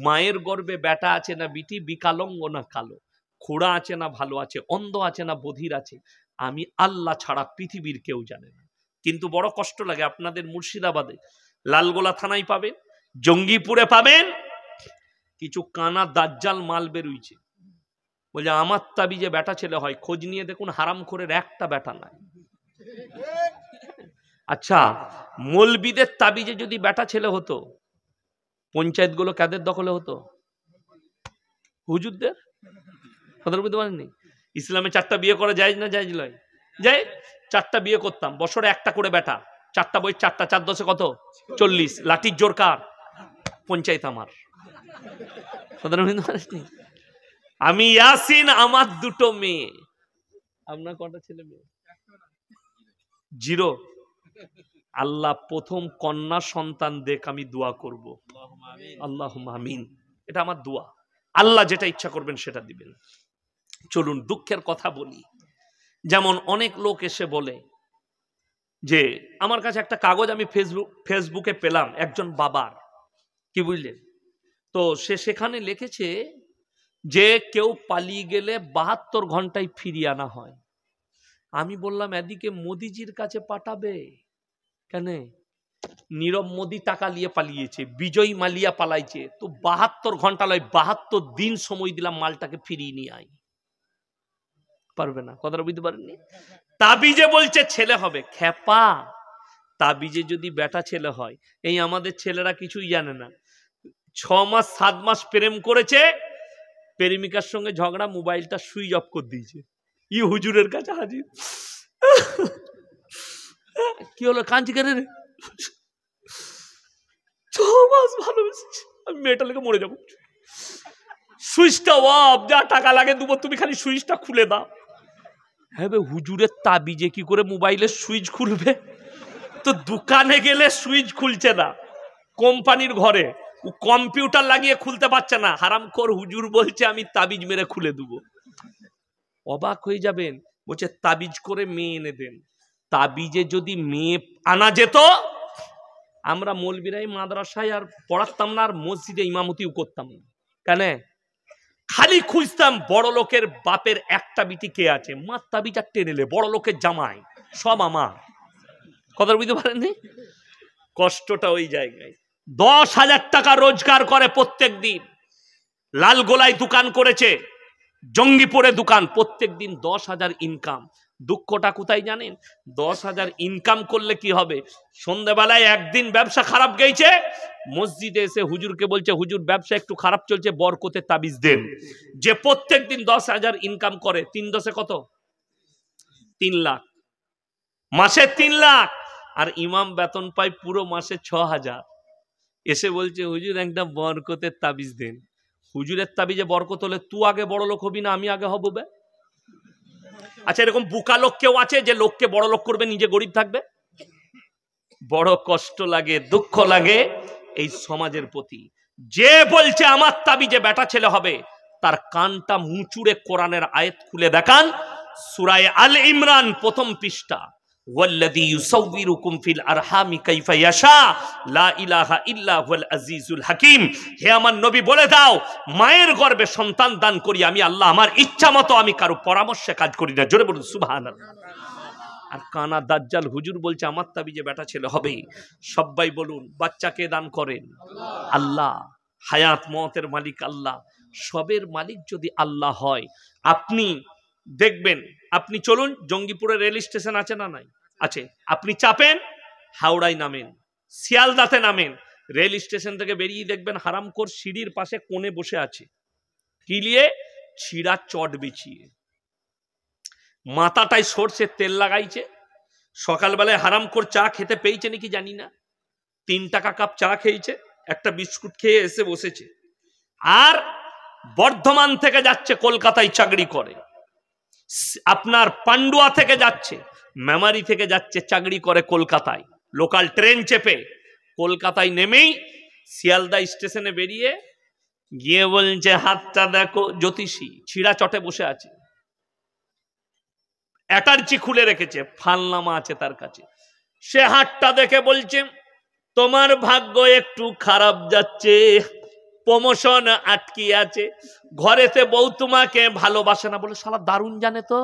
মায়ের গর্ভে বেটা আছে না বিটি, বিকালঙ্গ না কালো, খোড়া আছে না ভালো আছে, অন্ধ আছে না বধির আছে, আমি আল্লাহ ছাড়া পৃথিবীর কেউ জানে না। কিন্তু বড় কষ্ট লাগে, আপনাদের মুর্শিদাবাদে লালগোলা থানায় পাবেন, জঙ্গিপুরে পাবেন, কিছু কানা দাজ্জাল মাল বেরুইছে, বলে আমার তাবিজে বেটা ছেলে হয়। খোঁজ নিয়ে দেখুন হারামখোরের একটা বেটা নাই। আচ্ছা, মৌলবীদের তাবিজে যদি বেটা ছেলে হতো, পঞ্চায়েত গুলো কাদের দখলে হতো? হুজুরদের। কথা বুঝতে পারেননি? ইসলামে 4টা বিয়ে করা জায়েজ না জায়েজ নয়? জায়েজ। 4টা বিয়ে করতাম, বছরে একটা করে বেটা, 4টা বই, 4টা 4 10 কত? 40। লাঠির জোর কার? পঞ্চায়েত আমার। কথা বুঝতে পারেননি? আমি ইয়াসিন, আমার 2টো মেয়ে। আপনার কটা ছেলে মেয়ে? 0। আল্লাহ প্রথম কন্যা সন্তান দেখ, আমি দোয়া করব, আল্লাহুম্মা আমিন। এটা আমার দোয়া, আল্লাহ যেটা ইচ্ছা করবেন সেটা দিবেন। চলুন দুঃখের কথা বলি। যেমন অনেক লোক এসে বলে যে আমার কাছে একটা কাগজ আমি ফেসবুকে পেলাম একজন বাবার, কি বুঝলেন তো, সে সেখানে লিখেছে যে কেউ পালিয়ে গেলে 72 ঘন্টায় ফিরিয়ে আনা হয়। আমি বললাম এদিকে মোদিজির কাছে পাঠাবে কেন? নীরব মোদি টাকা নিয়ে পালিয়েছে, বিজয় মালিয়া পালাইছে, তো 72 ঘন্টা লয় 72 দিন সময় দিলাম মালটাকে ফিরিয়ে নিয়ে আই। পারবে না। কথাটা বুঝতে পারেননি? তাবিজে বলছে ছেলে হবে, খেপা। তাবিজে যদি বেটা ছেলে হয়, এই আমাদের ছেলেরা কিছুই জানে না। 6 মাস 7 মাস প্রেম করেছে, প্রেমিকার সঙ্গে ঝগড়া, মোবাইলটা সুইচ অফ করে দিয়েছে, ই হুজুরের কাছে হাজির। কি হলো, কাঁদছি কেন রে? 6 মাস ভালোবেসেছি, আমি মেয়েটা লেগে মরে যাবো, সুইচটা অফ, যা টাকা লাগে দেবো, তুমি খালি সুইচটা খুলে দাও। হ্যাঁ বে, হুজুরের তাবিজে কি করে মোবাইলের সুইচ খুলবে? তো দোকানে গেলে সুইচ খুলছে না, কোম্পানির ঘরে ও কম্পিউটার লাগিয়ে খুলতে পারছে না, হারামখোর হুজুর বলছে আমি তাবিজ মেরে খুলে দেবো। অবাক হয়ে যাবেন, বলছে তাবিজ করে মেয়ে এনে দেন। তাবিজে যদি মেয়ে আনা যেত, আমরা মৌলবীরাই মাদ্রাসায় আর পড়াতাম না, আর মসজিদে ইমামতিও করতাম না। কেন? খালি খুঁজতাম বড় লোকের বাপের একটা বিটি কে আছে, মা তাবিজ আর টেনেলে, বড় লোকের জামাই সব আমার। কথা বুঝতে পারেননি? কষ্টটা ওই জায়গায়। 10,000 টাকা রোজগার করে প্রত্যেক দিন, লালগোলায় দোকান করেছে, জঙ্গিপুরে দোকান, প্রত্যেক দিন 10,000 ইনকাম। দুঃখটা কোথায় জানেন? 10,000 ইনকাম করলে কি হবে? সন্ধ্যাবেলায় একদিন ব্যবসা খারাপ গেছে, মসজিদে এসে হুজুরকে বলছে হুজুর ব্যবসা একটু খারাপ চলছে, বরকতের তাবিজ দেন। যে প্রত্যেক দিন 10,000 ইনকাম করে, 3 10 কত? 3 লাখ, মাসে 3 লাখ। আর ইমাম বেতন পায় পুরো মাসে 6,000। এসে বলছে হুজুর একটা বরকতের তাবিজ দেন। হুজুরের তাবিজে বরকত হলে তুই আগে বড় লোক হবি না আমি আগে হব বে? আচ্ছা, এরকম বোকা লোক কেউ আছে যে লোককে বড় লোক করবে, নিজে গরিব থাকবে? বড় কষ্ট লাগে, দুঃখ লাগে এই সমাজের প্রতি। যে বলছে আমার তাবিজে বেটা ছেলে হবে, তার কানটা মুচুড়ে কোরআনের আয়াত খুলে দেখান, সূরা আল ইমরান 1ম পৃষ্ঠা। ওয়াল্লাযী ইউসাউবিরুকুম ফিল আরহামি কাইফা ইয়াশা লা ইলাহা ইল্লা হুয়াল আজিজুল হাকিম। হে আমার নবী বলে দাও, মায়ের গর্ভে সন্তান দান করি আমি আল্লাহ, আমার ইচ্ছা মতো, আমি কারো পরামর্শে কাজ করি না। জোরে বলুন সুবহানাল্লাহ। আর কানা দাজ্জাল হুজুর বলছে আমার তাবিজে বেটা ছেলে হবে। সবাই বলুন বাচ্চাকে দান করেন আল্লাহ, হায়াত মতের মালিক আল্লাহ, সবের মালিক যদি আল্লাহ হয়, আপনি দেখবেন, আপনি চলুন জঙ্গিপুরে রেল স্টেশন আছে না নাই? আছে। আপনি চাপেন, হাওড়ায় নামেন, শিয়ালদাতে নামেন, রেল স্টেশন থেকে বেরিয়ে দেখবেন হারামখোর সিঁড়ির পাশে কোণে বসে আছে, কি নিয়ে? ছিঁড়া চট বিছিয়ে, মাথাটায় সরষের তেল লাগাইছে। সকালবেলায় হারামখোর চা খেতে পেয়েছে নাকি জানি না, 3 টাকা কাপ চা খেয়েছে, একটা বিস্কুট খেয়ে এসে বসেছে। আর বর্ধমান থেকে যাচ্ছে কলকাতায় চাকরি করে, আপনার পান্ডুয়া থেকে যাচ্ছে, মেমারি থেকে যাচ্ছে চাকরি করে কলকাতায়, লোকাল ট্রেন চেপে কলকাতায় নেমেই শিয়ালদা স্টেশনে বেরিয়ে গিয়ে বলছে হাতটা দেখো, জ্যোতিষী ছিঁড়া চটে বসে আছে, অ্যাটার্জি খুলে রেখেছে, ফালনামা আছে তার কাছে। সে হাতটা দেখে বলছে তোমার ভাগ্য একটু খারাপ যাচ্ছে, প্রমোশন আটকে আছে, ঘরেতে বউ তোমাকে ভালোবাসে না। বলে শালা দারুণ জানে তো,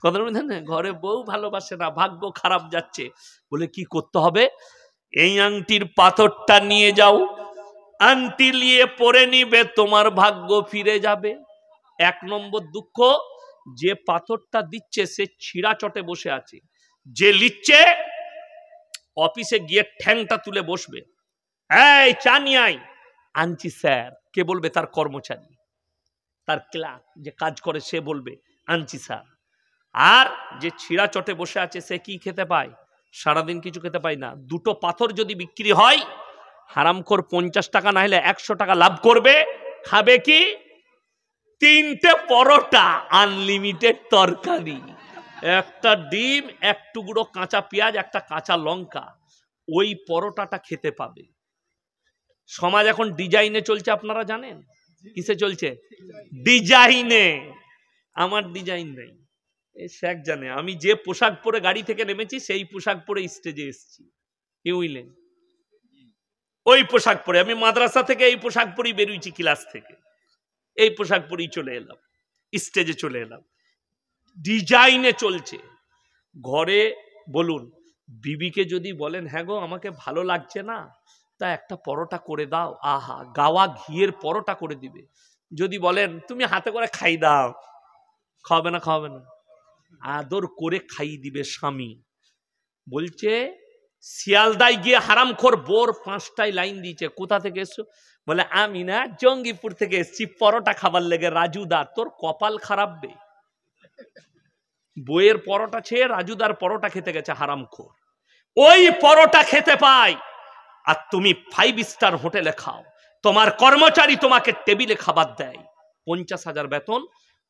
কথা জানে, ঘরে বউ ভালোবাসে না, ভাগ্য খারাপ যাচ্ছে। বলে কি করতে হবে? এই আংটির পাথরটা নিয়ে যাও, আংটি নিয়ে পরে নিবে, তোমার ভাগ্য ফিরে যাবে। 1 নম্বর দুঃখ, যে পাথরটা দিচ্ছে সে ছিঁড়া চটে বসে আছে, যে লিখছে অফিসে গিয়ে ঠ্যাংটা তুলে বসবে, এই চা নিয়ে আয়, আনছি স্যার। কে বলবে? তার কর্মচারী, তার ক্লার্ক যে কাজ করে সে বলবে আনছি স্যার। আর যে ছিঁড়া চটে বসে আছে সে কি খেতে পায়? সারাদিন কিছু খেতে পায় না। 2টো পাথর যদি বিক্রি হয়, হারামখোর 50 টাকা না হলে 100 টাকা লাভ করবে। খাবে কি? 3টে পরোটা, আনলিমিটেড তরকারি, একটা ডিম, 1 টুকরো কাঁচা পেঁয়াজ, একটা কাঁচা লঙ্কা, ওই পরোটাটা খেতে পাবে। সমাজ এখন ডিজাইনে চলছে, আপনারা জানেন কিসে চলছে? ডিজাইনে। আমার ডিজাইন নেই, এই শেখ জানে। আমি যে পোশাক পরে গাড়ি থেকে নেমেছি সেই পোশাক পরে স্টেজে এসেছি, কি বুঝলেন? ওই পোশাক পরে আমি মাদ্রাসা থেকে এই পোশাক পরেই বেরিয়েছি, ক্লাস থেকে এই পোশাক পরেই চলে এলাম, স্টেজে চলে এলাম। ডিজাইনে চলছে। ঘরে বলুন, বিবিকে যদি বলেন হ্যাঁ গো আমাকে ভালো লাগছে না, তা একটা পরোটা করে দাও, আহা গাওয়া ঘিয়ের পরোটা করে দিবে। যদি বলেন তুমি হাতে করে খাই দাও, খাওয়াবে না? খাওয়াবে না, আদর করে খাই দিবে স্বামী। বলছে শিয়ালদায় গিয়ে হারামখোর বোর 5টায় লাইন দিয়েছে, কোথা থেকে এসছো? বলে আমি না জঙ্গিপুর থেকে এসছি পরোটা খাবার লেগে। রাজুদার তোর কপাল খারাপ বে, বইয়ের পরোটা ছেড়ে রাজুদার পরোটা খেতে গেছে হারামখোর। ওই পরোটা খেতে পাই আর তুমি 5 স্টার হোটেলে খাও, তোমার কর্মচারী তোমাকে টেবিলে খাবার দেয়, 50,000 বেতন।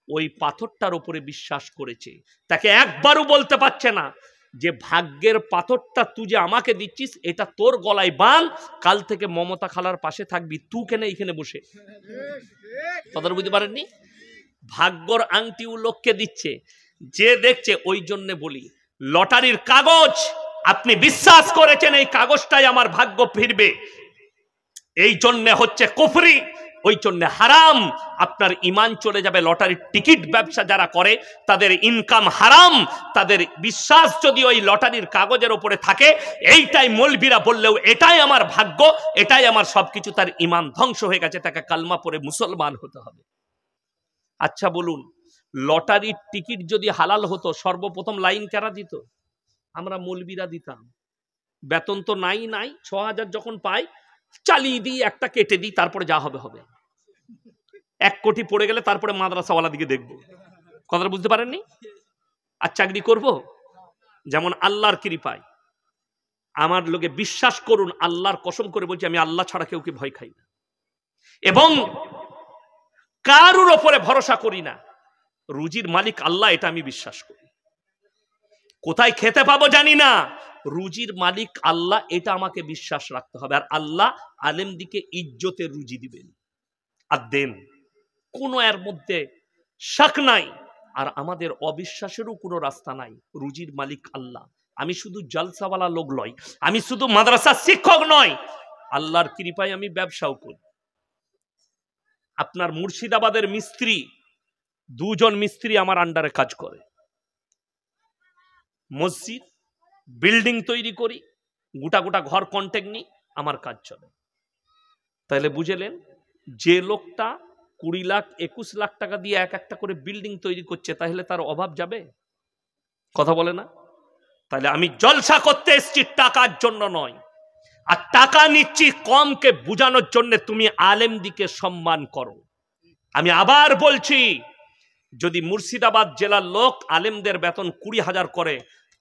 ওই পাথরটার উপরে বিশ্বাস করেছে, তাকে একবারও বলতে পারছে না যে ভাগ্যের পাথরটা তুই যে আমাকে দিচ্ছিস এটা তোর গলায় বাঁধ, কাল থেকে মমতা খালার পাশে থাকবি, তুই কেন এইখানে বসে? কথা বুঝতে পারেননি? ভাগ্যর আংটি ও লোককে দিচ্ছে, যে দেখছে। ওই জন্য বলি লটারির কাগজ আপনি বিশ্বাস করেছেন এই কাগজটাই আমার ভাগ্য ফিরবে, এই জন্য হচ্ছে কুফরি, ওই জন্য হারাম, আপনার ঈমান চলে যাবে। লটারির টিকিট ব্যবসা যারা করে তাদের ইনকাম হারাম, তাদের বিশ্বাস যদি ওই লটারির কাগজের উপরে থাকে, এইটাই মৌলবীরা বললেও এটাই আমার ভাগ্য, এটাই আমার সবকিছু, তার ঈমান ধ্বংস হয়ে গেছে, তাকে কালমা পড়ে মুসলমান হতে হবে। আচ্ছা বলুন, লটারির টিকিট যদি হালাল হতো সর্বপ্রথম লাইন কারা দিত? আমরা মৌলবীরা দিতাম। বেতন তো নাই 6,000 যখন পাই চালিয়ে দিই, একটা কেটে দিই, তারপরে যা হবে হবে। 1 কোটি পড়ে গেলে তারপরে মাদ্রাসাওয়ালা দিকে দেখবো। কথাটা বুঝতে পারেননি? আর চাকরি করব? যেমন আল্লাহর কৃপায় আমার লোকে বিশ্বাস করুন, আল্লাহর কসম করে বলছি আমি আল্লাহ ছাড়া কেউকে ভয় খাই না এবং কারুর ওপরে ভরসা করি না। রুজির মালিক আল্লাহ, এটা আমি বিশ্বাস করি। কোথায় খেতে পাবো জানি না, রুজির মালিক আল্লাহ, এটা আমাকে বিশ্বাস রাখতে হবে। আর আল্লাহ আলেম দিকে ইজ্জতের রুজি দিবেন আর দেন, কোনো এর মধ্যে শাক নাই। আর আমাদের অবিশ্বাসেরও কোনো রাস্তা নাই। রুজির মালিক আল্লাহ। আমি শুধু জলসাওয়ালা লোক নয়, আমি শুধু মাদ্রাসার শিক্ষক নয়, আল্লাহর কৃপায় আমি ব্যবসাও করি। আপনার মুর্শিদাবাদের মিস্ত্রি, 2 জন মিস্ত্রি আমার আন্ডারে কাজ করে। মসজিদ বিল্ডিং তৈরি করি, গোটা গোটা ঘর কন্ট্যাক্ট নিই, আমার কাজ চলে। তাহলে বুঝলেন, যে লোকটা 20 লাখ 21 লাখ টাকা দিয়ে এক একটা করে বিল্ডিং তৈরি করছে, তাহলে তার অভাব যাবে? কথা বলে না? তাহলে আমি জলসা করতে এসেছি, টাকার জন্য নয়। আর টাকা নিচ্ছি কমকে বুঝানোর জন্য, তুমি আলেম দিকে সম্মান করো। আমি আবার বলছি, যদি মুর্শিদাবাদ জেলার লোক আলেমদের বেতন 20,000 করে,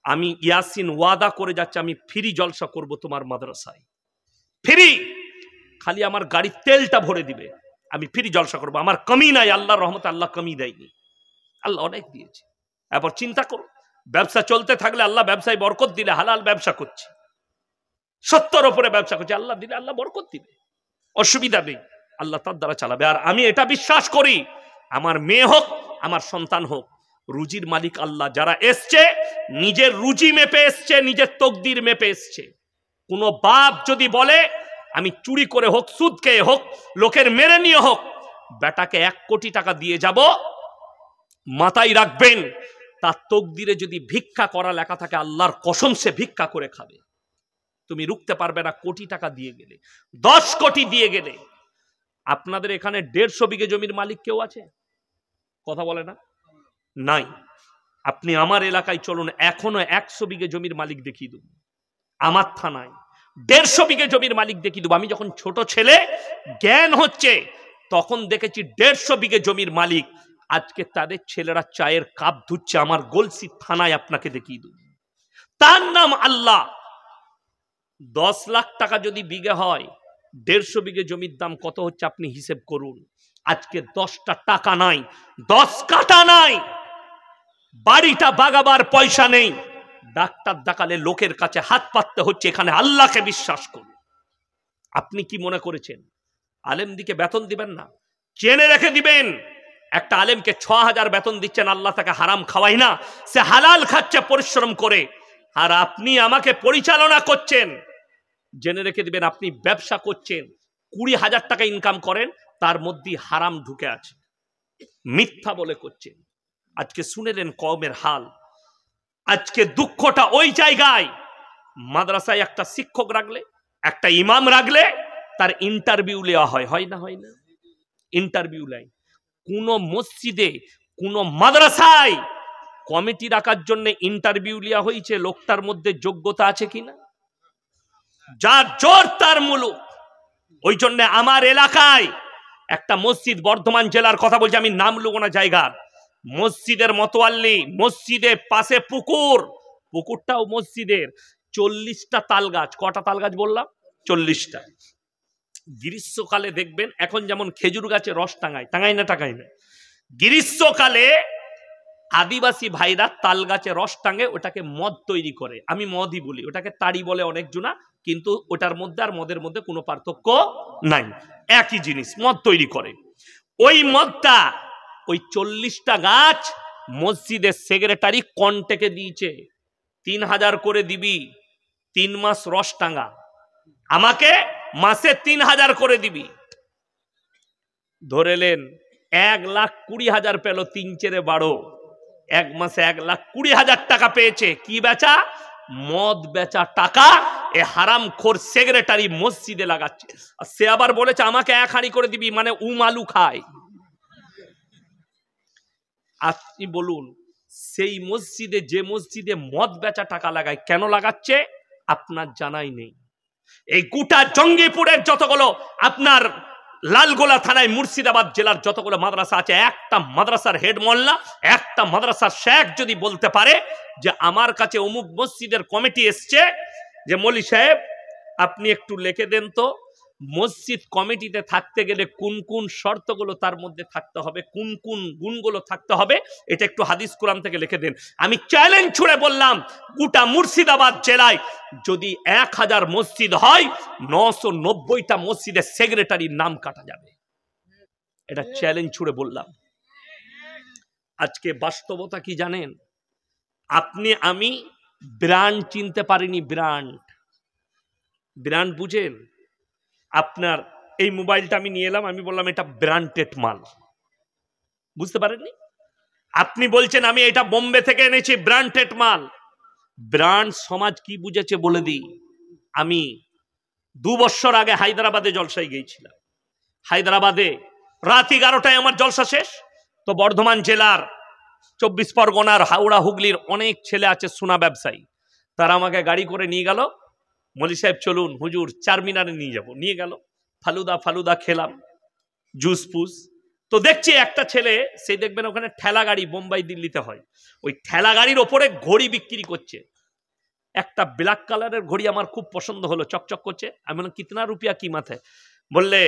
আমি ইয়াসিন ওয়াদা করে যাচ্ছি, আমি ফ্রি জলসা করব তোমার মাদ্রাসায়, ফ্রি। খালি আমার গাড়ির তেলটা ভরে দিবে, আমি ফ্রি জলসা করবো। আমার কমি নাই, আল্লাহর রহমতে আল্লাহ কমি দেয়নি, আল্লাহ অনেক দিয়েছে। এরপর চিন্তা করো, ব্যবসা চলতে থাকলে আল্লাহ ব্যবসায় বরকত দিলে, হালাল ব্যবসা করছি, 70 উপরে ব্যবসা করছি, আল্লাহ দিলে আল্লাহ বরকত দিবে, অসুবিধা নেই, আল্লাহ তার দ্বারা চালাবে। আর আমি এটা বিশ্বাস করি, আমার মেয়ে হোক আমার সন্তান হোক, রুজির মালিক আল্লাহ। যারা এসছে নিজের রুজি মেপে এসছে, নিজের তকদির মেপে এসছে। কোন বাপ যদি বলে আমি চুরি করে হোক, সুদ খেয়ে হোক, লোকের মেরে নিয়ে হোক, বেটাকে 1 কোটি টাকা দিয়ে যাব, মাথায় রাখবেন, তার তকদিরে যদি ভিক্ষা করা লেখা থাকে, আল্লাহর কসম সে ভিক্ষা করে খাবে। তুমি রুখতে পারবে না। কোটি টাকা দিয়ে গেলে, 10 কোটি দিয়ে গেলে। আপনাদের এখানে 150 বিঘে জমির মালিক কেউ আছে? কথা বলে না? নাই। আপনি আমার এলাকায় চলুন, এখনো 100 বিঘে জমির মালিক দেখিয়ে দেব। আমার থানায় 150 বিঘে জমির মালিক দেখিয়ে দেবো। আমি যখন ছোট ছেলে, জ্ঞান হচ্ছে, তখন দেখেছি 150 বিঘে জমির মালিক। আজকে তাদের ছেলেরা চায়ের কাপ ধুচ্ছে, আমার গলসি থানায় আপনাকে দেখিয়ে দেব। তার নাম আল্লাহ। 10 লাখ টাকা যদি বিঘে হয়, 150 বিঘে জমির দাম কত হচ্ছে আপনি হিসেব করুন। আজকে 10টা টাকা নাই, 10 কাটা নাই, বাড়িটা বাগাবার পয়সা নেই, ডাক্তার দেখালে লোকের কাছে হাত পাততে হচ্ছে। এখানে আল্লাহকে বিশ্বাস করুন। আপনি কি মনে করেছেন আলেম দিকে বেতন দিবেন না? জেনে রেখে দিবেন, একটা আলেমকে 6000 বেতন দিচ্ছেন, আল্লাহ তাকে হারাম খাওয়াই না, সে হালাল খাচ্ছে পরিশ্রম করে। আর আপনি আমাকে পরিচালনা করছেন, জেনে রেখে দিবেন আপনি ব্যবসা করছেন, 20,000 টাকা ইনকাম করেন, তার মধ্যে হারাম ঢুকে আছে, মিথ্যা বলে করছেন। আজকে শুনেলেন কওমের হাল। আজকে দুঃখটা ওই জায়গায়, মাদ্রাসায় একটা শিক্ষক রাখলে, একটা ইমাম রাখলে, তার ইন্টারভিউ নেওয়া হয়, হয় না? হয় না? ইন্টারভিউ নেয়। কোন মসজিদে, কোন মাদ্রাসায় কমিটি রাখার জন্য ইন্টারভিউ নেওয়া হয়েছে, লোকটার মধ্যে যোগ্যতা আছে কিনা? যার জোর তার মুলুক। ওই জন্য আমার এলাকায় একটা মসজিদ, বর্ধমান জেলার কথা বলছি, আমি নাম লুব না জায়গার, মসজিদের মতোয়াল্লি, মসজিদের পাশে পুকুর, পুকুরটাও মসজিদের, 40টা তাল গাছ। কটা তাল গাছ বললাম? 40টা। গ্রীষ্মকালে দেখবেন, এখন যেমন খেজুর গাছে রস টাঙায়, টাঙায় না? টাঙায় না। গ্রীষ্মকালে আদিবাসী ভাইরা তাল গাছে রস টাঙে, ওটাকে মদ তৈরি করে। আমি মদই বলি, ওটাকে তাড়ি বলে অনেকজনা, কিন্তু ওটার মধ্যে আর মদের মধ্যে কোনো পার্থক্য নাই, একই জিনিস, মদ তৈরি করে। ওই মদটা, ওই 40টা গাছ মসজিদের সেক্রেটারি কন্টেকে দিয়েছে, 3000 করে দিবি, 3 মাস রস টাঙা, আমাকে মাসে 3000 করে দিবি। ধরেলেন 1,20,000 পেল, 3×4 1 মাসে 1,20,000 টাকা পেয়েছে। কি বেচা? মদ বেচা টাকা এ হারামখোর সেক্রেটারি মসজিদে লাগাচ্ছে। আর সে আবার বলেছে আমাকে 1 হাঁড়ি করে দিবি, মানে আলু খায়। আপনি বলুন, সেই মসজিদে, যে মসজিদে মদ বেচা টাকা লাগায়, কেন লাগাচ্ছে আপনার জানাই নেই। এই গোটা জঙ্গিপুরের যতগুলো, আপনার লালগোলা থানায় মুর্শিদাবাদ জেলার যতগুলো মাদ্রাসা আছে, একটা মাদ্রাসার হেড মোল্লা, একটা মাদ্রাসার শেখ যদি বলতে পারে যে আমার কাছে অমুক মসজিদের কমিটি এসছে, যে মৌলী সাহেব আপনি একটু লিখে দেন তো, মসজিদ কমিটিতে থাকতে গেলে কোন কোন শর্তগুলো তার মধ্যে থাকতে হবে, কোন কোন গুণগুলো থাকতে হবে, এটা একটু হাদিস কোরআন থেকে লিখে দেন। আমি চ্যালেঞ্জ ছুড়ে বললাম, গোটা মুর্শিদাবাদ জেলায় যদি 1000 মসজিদ হয়, 990টা মসজিদের সেক্রেটারির নাম কাটা যাবে। এটা চ্যালেঞ্জ ছুড়ে বললাম। আজকে বাস্তবতা কি জানেন? আপনি আমি ব্র্যান্ড চিনতে পারিনি। ব্র্যান্ড বুঝেন? আপনার এই মোবাইলটা আমি নিয়ে এলাম, আমি বললাম এটা ব্র্যান্ডেড মাল, বুঝতে পারেননি? আপনি বলছেন আমি এটা বোম্বে থেকে এনেছি, ব্র্যান্ডেড মাল। ব্রান্ড সমাজ কি বুঝেছে বলে দিই। আমি 2 বছর আগে হায়দ্রাবাদে জলসায় গিয়েছিলাম। হায়দ্রাবাদে রাত 11টায় আমার জলসা শেষ। তো বর্ধমান জেলার 24 পরগনার হাওড়া হুগলির অনেক ছেলে আছে সোনা ব্যবসায়ী, তারা আমাকে গাড়ি করে নিয়ে গেল, মলি সাহেব চলুন হুজুর চারমিনারে নিয়ে যাব। নিয়ে গেল, ফালুদা খেলাম, জুস ফুস। তো দেখছি একটা ছেলে, সে দেখবেন ওখানে ঠেলা গাড়ি বোম্বাই দিল্লিতে হয়, ওই ঠেলা গাড়ির ওপরে ঘড়ি বিক্রি করছে। একটা ব্ল্যাক কালারের ঘড়ি আমার খুব পছন্দ হলো, চকচক করছে। আমি বললাম কিতনা রুপিয়া कीमत है? बोले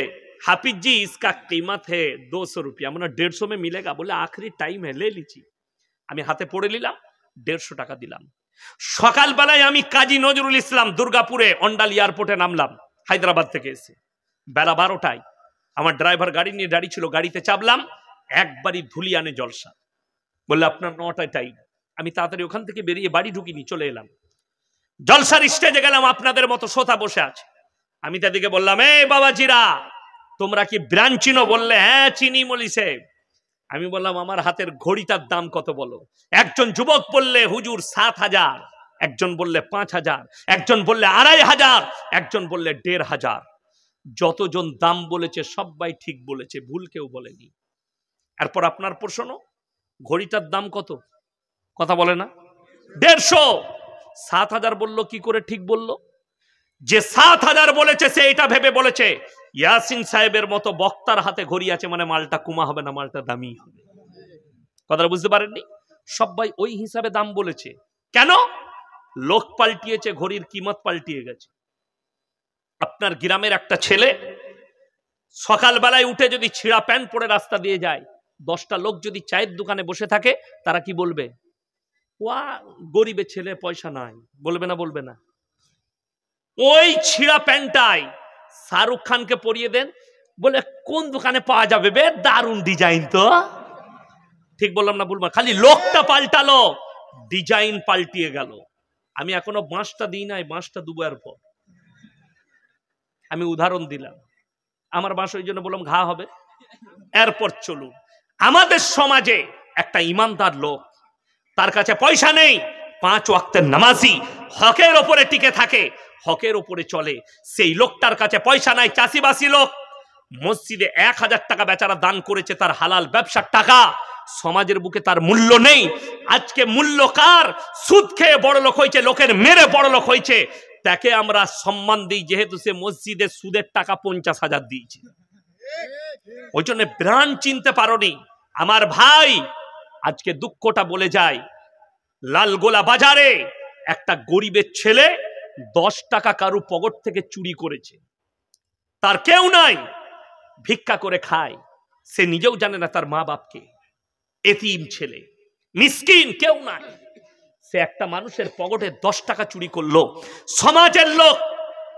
हाफिज जी इसका कीमत है 200 रुपया। মানে 150 में मिलेगा? बोले आखिरी टाइम है ले लीजिए। আমি হাতে পড়ে নিলাম, 150 টাকা দিলাম। সকালবেলায় আমি কাজী নজরুল ইসলাম দুর্গাপুরে অন্ডাল এয়ারপোর্টে নামলাম হায়দ্রাবাদ থেকে এসে। বেলা 12টায় আমার ড্রাইভার গাড়ি নিয়ে দাঁড়িয়ে ছিল, গাড়িতে চাপলাম, একবারই ধুলিয়ানে জলসা। বললে আপনার 9টায় টাইম। আমি তাড়াতাড়ি ওখান থেকে বেরিয়ে বাড়ি ঢুকিনি, চলে এলাম। জলসার স্টেজে গেলাম, আপনাদের মতো শ্রোতা বসে আছে। আমি তাদেরকে বললাম, এই বাবাজিরা তোমরা কি ব্র্যান্ড চিনো? বললে হ্যাঁ চিনি মলি সাহেব। আমি বললাম আমার হাতের ঘড়িটার দাম কত বলো। একজন যুবক বললে হুজুর 7,000, একজন বললে 5,000, একজন বললে 2,500, একজন বললে 1,500। যতজন দাম বলেছে সবাই ঠিক বলেছে, ভুল কেউ বলেনি। এরপর আপনার প্রশ্ন, ঘড়িটার দাম কত? কথা বলে না, 150। 7,000 বললো, কি করে ঠিক বললো? যে 7,000 বলেছে সে এটা ভেবে বলেছে ইয়াসিন সাহেবের মতো বক্তার হাতে ঘড়ি আছে মানে মালটা কুমা হবে না, মালটা দামি হবে। কথাটা বুঝতে পারেননি? সবাই ওই হিসাবে দাম বলেছে। কেন? লোক পাল্টিয়েছে, ঘড়ির কিমত পাল্টিয়ে গেছে। আপনার গ্রামের একটা ছেলে সকালবেলায় উঠে যদি ছিঁড়া প্যান্ট পরে রাস্তা দিয়ে যায়, 10টা লোক যদি চায়ের দোকানে বসে থাকে, তারা কি বলবে? ওয়া গরিবের ছেলে, পয়সা নাই। বলবে না? বলবে না? ওই ছিঁড়া প্যান্টটাই শাহরুখ খানকে পরিয়ে দেন, বলে কোন দোকানে পাওয়া যাবে বে, দারুণ ডিজাইন তো। ঠিক বললাম না? বলবো। খালি লোকটা পাল্টালো, ডিজাইন পাল্টিয়ে গেল। আমি এখনো বাঁশটা দিই নাই, বাঁশটা দুবার পর আমি উদাহরণ দিলাম। আমার বাঁশ ওই জন্য বললাম ঘা হবে। এরপর চলুন, আমাদের সমাজে একটা ইমানদার লোক, তার কাছে পয়সা নেই, 5 ওয়াক্তের নামাজি, হকের ওপরে টিকে থাকে, হকের ওপরে চলে, সেই লোকটার কাছে পয়সা নাই, চাষিবাসী লোক, মসজিদে 1000 টাকা বেচারা দান করেছে, তার হালাল ব্যবসার টাকা, সমাজের বুকে তার মূল্য নেই। আজকে মূল্য কার? সুদ খেয়ে বড় লোক হয়েছে, লোকের মেরে বড় লোক হয়েছে, তাকে আমরা সম্মান দিই যেহেতু সে মসজিদে সুদের টাকা 50,000 দিয়েছে। ওই জন্য ব্র্যান্ড চিনতে পারোনি। আমার ভাই, আজকে দুঃখটা বলে যায়, লালগোলা বাজারে একটা গরিবের ছেলে 10 টাকা কারু পকেট থেকে চুরি করেছে, তার কেউ নাই, ভিক্ষা করে খায়, সে নিজেও জানে না তার মা বাপকে, এতিম ছেলে, মিসকিন, কেউ নাই, সে একটা মানুষের পকেটে 10 টাকা চুরি করলো। সমাজের লোক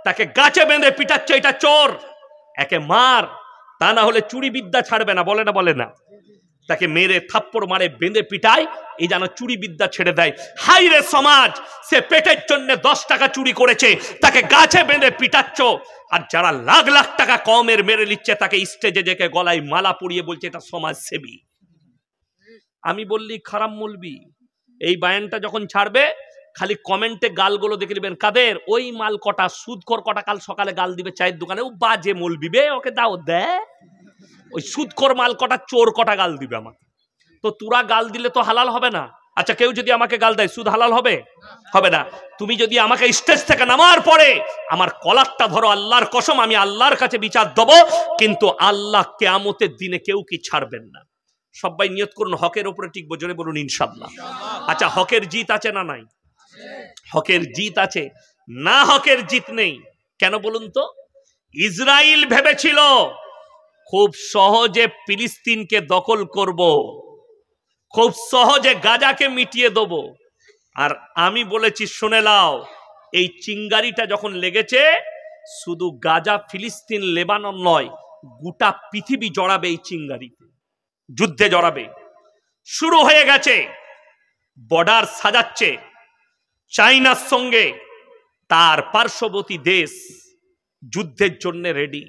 তাকে গাছে বেঁধে পিটাচ্ছে, এটা চোর, একে মার, তা না হলে চুরি বিদ্যা ছাড়বে না। বলে না? বলে না? তাকে মেরে থাপ্পড় মারে, বেঁধে পিটায়, এই যেন চুরি বিদ্যা ছেড়ে দেয়। হাই রে সমাজ, সে পেটের জন্য 10 টাকা চুরি করেছে, তাকে গাছে বেঁধে পিটাচ্ছ। আর যারা লাখ লাখ টাকা কমের মেরে নিচ্ছে, তাকে স্টেজে ডেকে গলায় মালা পরিয়ে বলছে এটা সমাজসেবী। আমি বললি খারাপ মলবি, এই বায়ানটা যখন ছাড়বে খালি কমেন্টে গালগুলো দেখে নেবেন। কাদের? ওই মাল কটা, সুদখোর কটা কাল সকালে গাল দিবে চায়ের দোকানে, ও বাজে মলবি বে, ওকে দাও দেয়। ওই সুদখোর মাল কটা, চোর কটা গাল দিবে আমাকে। তো তোরা গাল দিলে তো হালাল হবে না। আচ্ছা, কেউ যদি আমাকে গাল দেয়, সুদ হালাল হবে? হবে না। তুমি যদি আমাকে স্টেজ থেকে নামার পরে আমার কলারটা ধরো, আল্লাহর কসম আমি আল্লাহর কাছে বিচার দেবো, কিন্তু আল্লাহ কিয়ামতের দিনে কেউ কি ছাড়বেন না। সবাই নিয়ত করুন হকের উপরে টিকবো, জোরে বলুন ইনশাআল্লাহ। আচ্ছা, হকের জিত আছে না নাই? হকের জিত আছে না, হকের জিত নেই। কেন বলুন তো? ইসরায়েল ভেবেছিল খুব সহজে ফিলিস্তিনকে দখল করব, খুব সহজে গাজাকে মিটিয়ে দেব। আর আমি বলেছি শুনে নাও, এই চিঙ্গারিটা যখন লেগেছে, শুধু গাজা, ফিলিস্তিন, লেবানন নয়, গোটা পৃথিবী জড়াবে এই চিঙ্গারিতে, যুদ্ধে জড়াবে। শুরু হয়ে গেছে, বর্ডার সাজাচ্ছে চাইনার সঙ্গে, তার পার্শ্ববর্তী দেশ যুদ্ধের জন্য রেডি,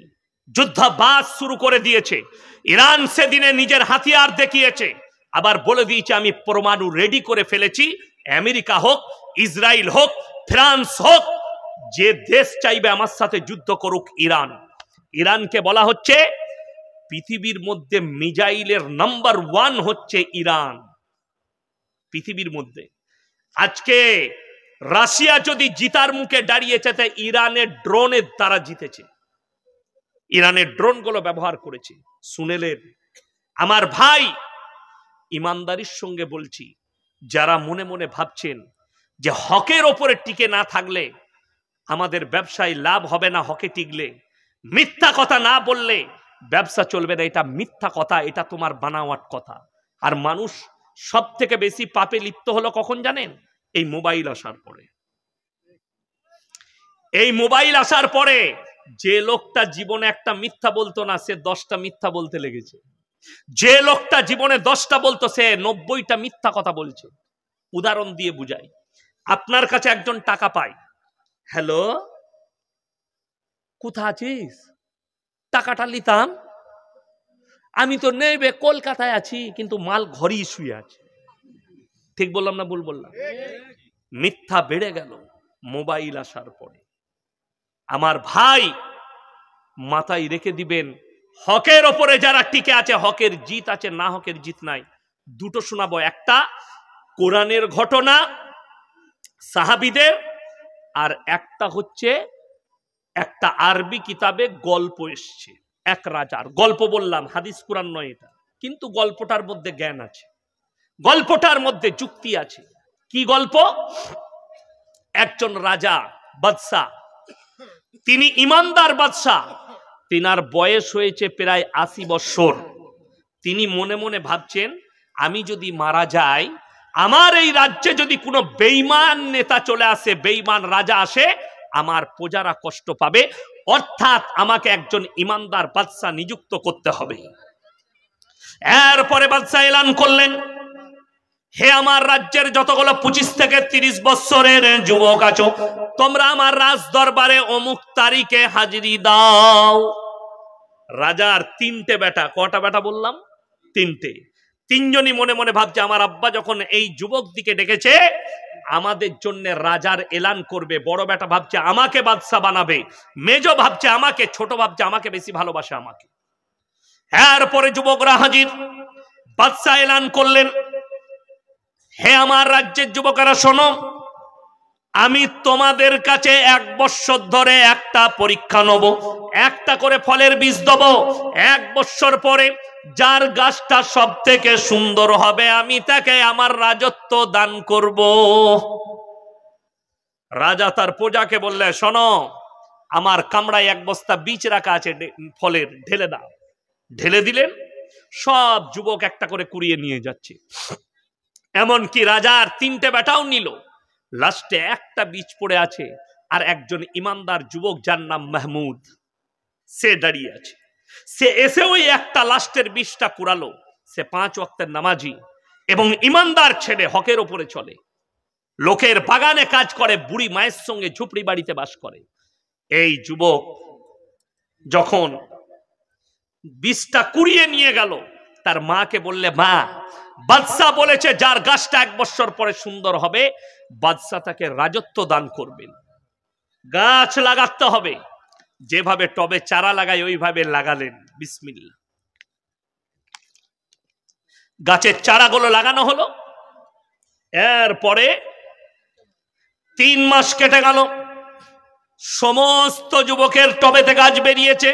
যুদ্ধাভ্যাস শুরু করে দিয়েছে। ইরান সেদিনে নিজের হাতিয়ার দেখিয়েছে, আবার বলে দিয়েছে আমি পরমাণু রেডি করে ফেলেছি, আমেরিকা হোক, ইসরায়েল হোক, ফ্রান্স হোক, যে দেশ চাইবে আমার সাথে যুদ্ধ করুক ইরান। ইরানকে বলা হচ্ছে পৃথিবীর মধ্যে মিসাইলের নাম্বার 1 হচ্ছে ইরান পৃথিবীর মধ্যে। আজকে রাশিয়া যদি জিতার মুখে দাঁড়িয়েছে, তাই ইরানের ড্রোনের দ্বারা জিতেছে, ইরানের ড্রোনগুলো ব্যবহার করেছে। শুনেলেন আমার ভাই, ইমানদারির সঙ্গে বলছি, যারা মনে মনে ভাবছেন যে হকের ওপরে টিকে না থাকলে আমাদের ব্যবসায় লাভ হবে না, হকে টিকলে, মিথ্যা কথা না বললে ব্যবসা চলবে না, এটা মিথ্যা কথা, এটা তোমার বানাওয়াট কথা। আর মানুষ সব থেকে বেশি পাপে লিপ্ত হলো কখন জানেন? এই মোবাইল আসার পরে। এই মোবাইল আসার পরে যে লোকটা জীবনে একটা মিথ্যা বলতো না, সে 10টা মিথ্যা বলতে লেগেছে। যে লোকটা জীবনে 10টা বলতো, সে 90টা মিথ্যা কথা বলছে। উদাহরণ দিয়ে বুঝাই। আপনার কাছে একজন টাকা পায়, হ্যালো কোথা আছিস, টাকাটা নিতাম, আমি তো নেবে কলকাতায় আছি, কিন্তু মাল ঘরেই শুয়ে আছে। ঠিক বললাম না ভুল বললাম? মিথ্যা বেড়ে গেল মোবাইল আসার পরে। আমার ভাই মাথায় রেখে দিবেন, হকের ওপরে যারা টিকে আছে, হকের জিত আছে, না হকের জিত নাই। দুটো শোনাবো, একটা কোরআনের ঘটনা সাহাবীদের, আর একটা হচ্ছে একটা আরবি কিতাবে গল্প এসছে, এক রাজার গল্প। বললাম হাদিস কোরআন নয় এটা, কিন্তু গল্পটার মধ্যে জ্ঞান আছে, গল্পটার মধ্যে যুক্তি আছে। কি গল্প? একজন রাজা বাদশাহ, তিনি ইমানদার বাদশাহ, তিনার বয়স হয়েছে প্রায় 80 বছর। তিনি মনে মনে ভাবছেন, আমি যদি মারা যাই, আমার এই রাজ্যে যদি কোনো বেঈমান নেতা চলে আসে, বেঈমান রাজা আসে, আমার প্রজারা কষ্ট পাবে, অর্থাৎ আমাকে একজন ইমানদার বাদশাহ নিযুক্ত করতে হবে। এরপরে বাদশাহ এলান করলেন, হে আমার রাজ্যের যতগুলো 25 থেকে 30 বছরের যুবক আছো, তোমরা আমার রাজ দরবারে অমুক তারিখে হাজিরি দাও। রাজার 3টে বেটা, কটা বেটা বললাম? 3টে। 3জনই মনে মনে ভাবছে, আমার আব্বা যখন এই যুবক দিকে ডেকেছে, আমাদের জন্য রাজার এলান করবে। বড় বেটা ভাবছে আমাকে বাদশা বানাবে, মেজো ভাবছে আমাকে, ছোট ভাবছে আমাকে বেশি ভালোবাসে আমাকে। এরপরে যুবকরা হাজির, বাদশা এলান করলেন, হে আমার রাজ্যের যুবকেরা শোনো, আমি তোমাদের কাছে 1 বছর ধরে একটা পরীক্ষা নেব, একটা করে ফলের বীজ দেব। 1 বছর পরে যার গাছটা সব থেকে সুন্দর হবে, আমি তাকে আমার রাজত্ব দান করব। রাজা তার প্রজাকে বললে, শোনো, আমার কামড়ায় 1 বস্তা বীজ রাখা আছে ফলের, ঢেলে দাও। ঢেলে দিলেন, সব যুবক একটা করে কুড়িয়ে নিয়ে যাচ্ছে। এমনকি রাজার 3টে বেটাও নিল। লাস্টে একটা বীজ পড়ে আছে, আর একজন ইমানদার যুবক যার নাম মাহমুদ, সে দাঁড়িয়ে আছে। সে এসে ওই একটা লাস্টের বীজটা কুড়ালো। সে 5 ওয়াক্তের নামাজি এবং ইমানদার ছেলে, হকের ওপরে চলে, লোকের বাগানে কাজ করে, বুড়ি মায়ের সঙ্গে ঝুপড়ি বাড়িতে বাস করে। এই যুবক যখন বীজটা কুড়িয়ে নিয়ে গেল, তার মাকে বললে, মা, বাদশা বলেছে যার গাছটা 1 বছর পরে সুন্দর হবে, বাদশা তাকে রাজত্ব দান করবেন। গাছ লাগাতে হবে, যেভাবে টবে চারা লাগায় ওইভাবে লাগালেন। বিসমিল্লাহ, গাছের চারাগুলো লাগানো হলো। এরপরে 3 মাস কেটে গেল, সমস্ত যুবকের টবেতে গাছ বেরিয়েছে,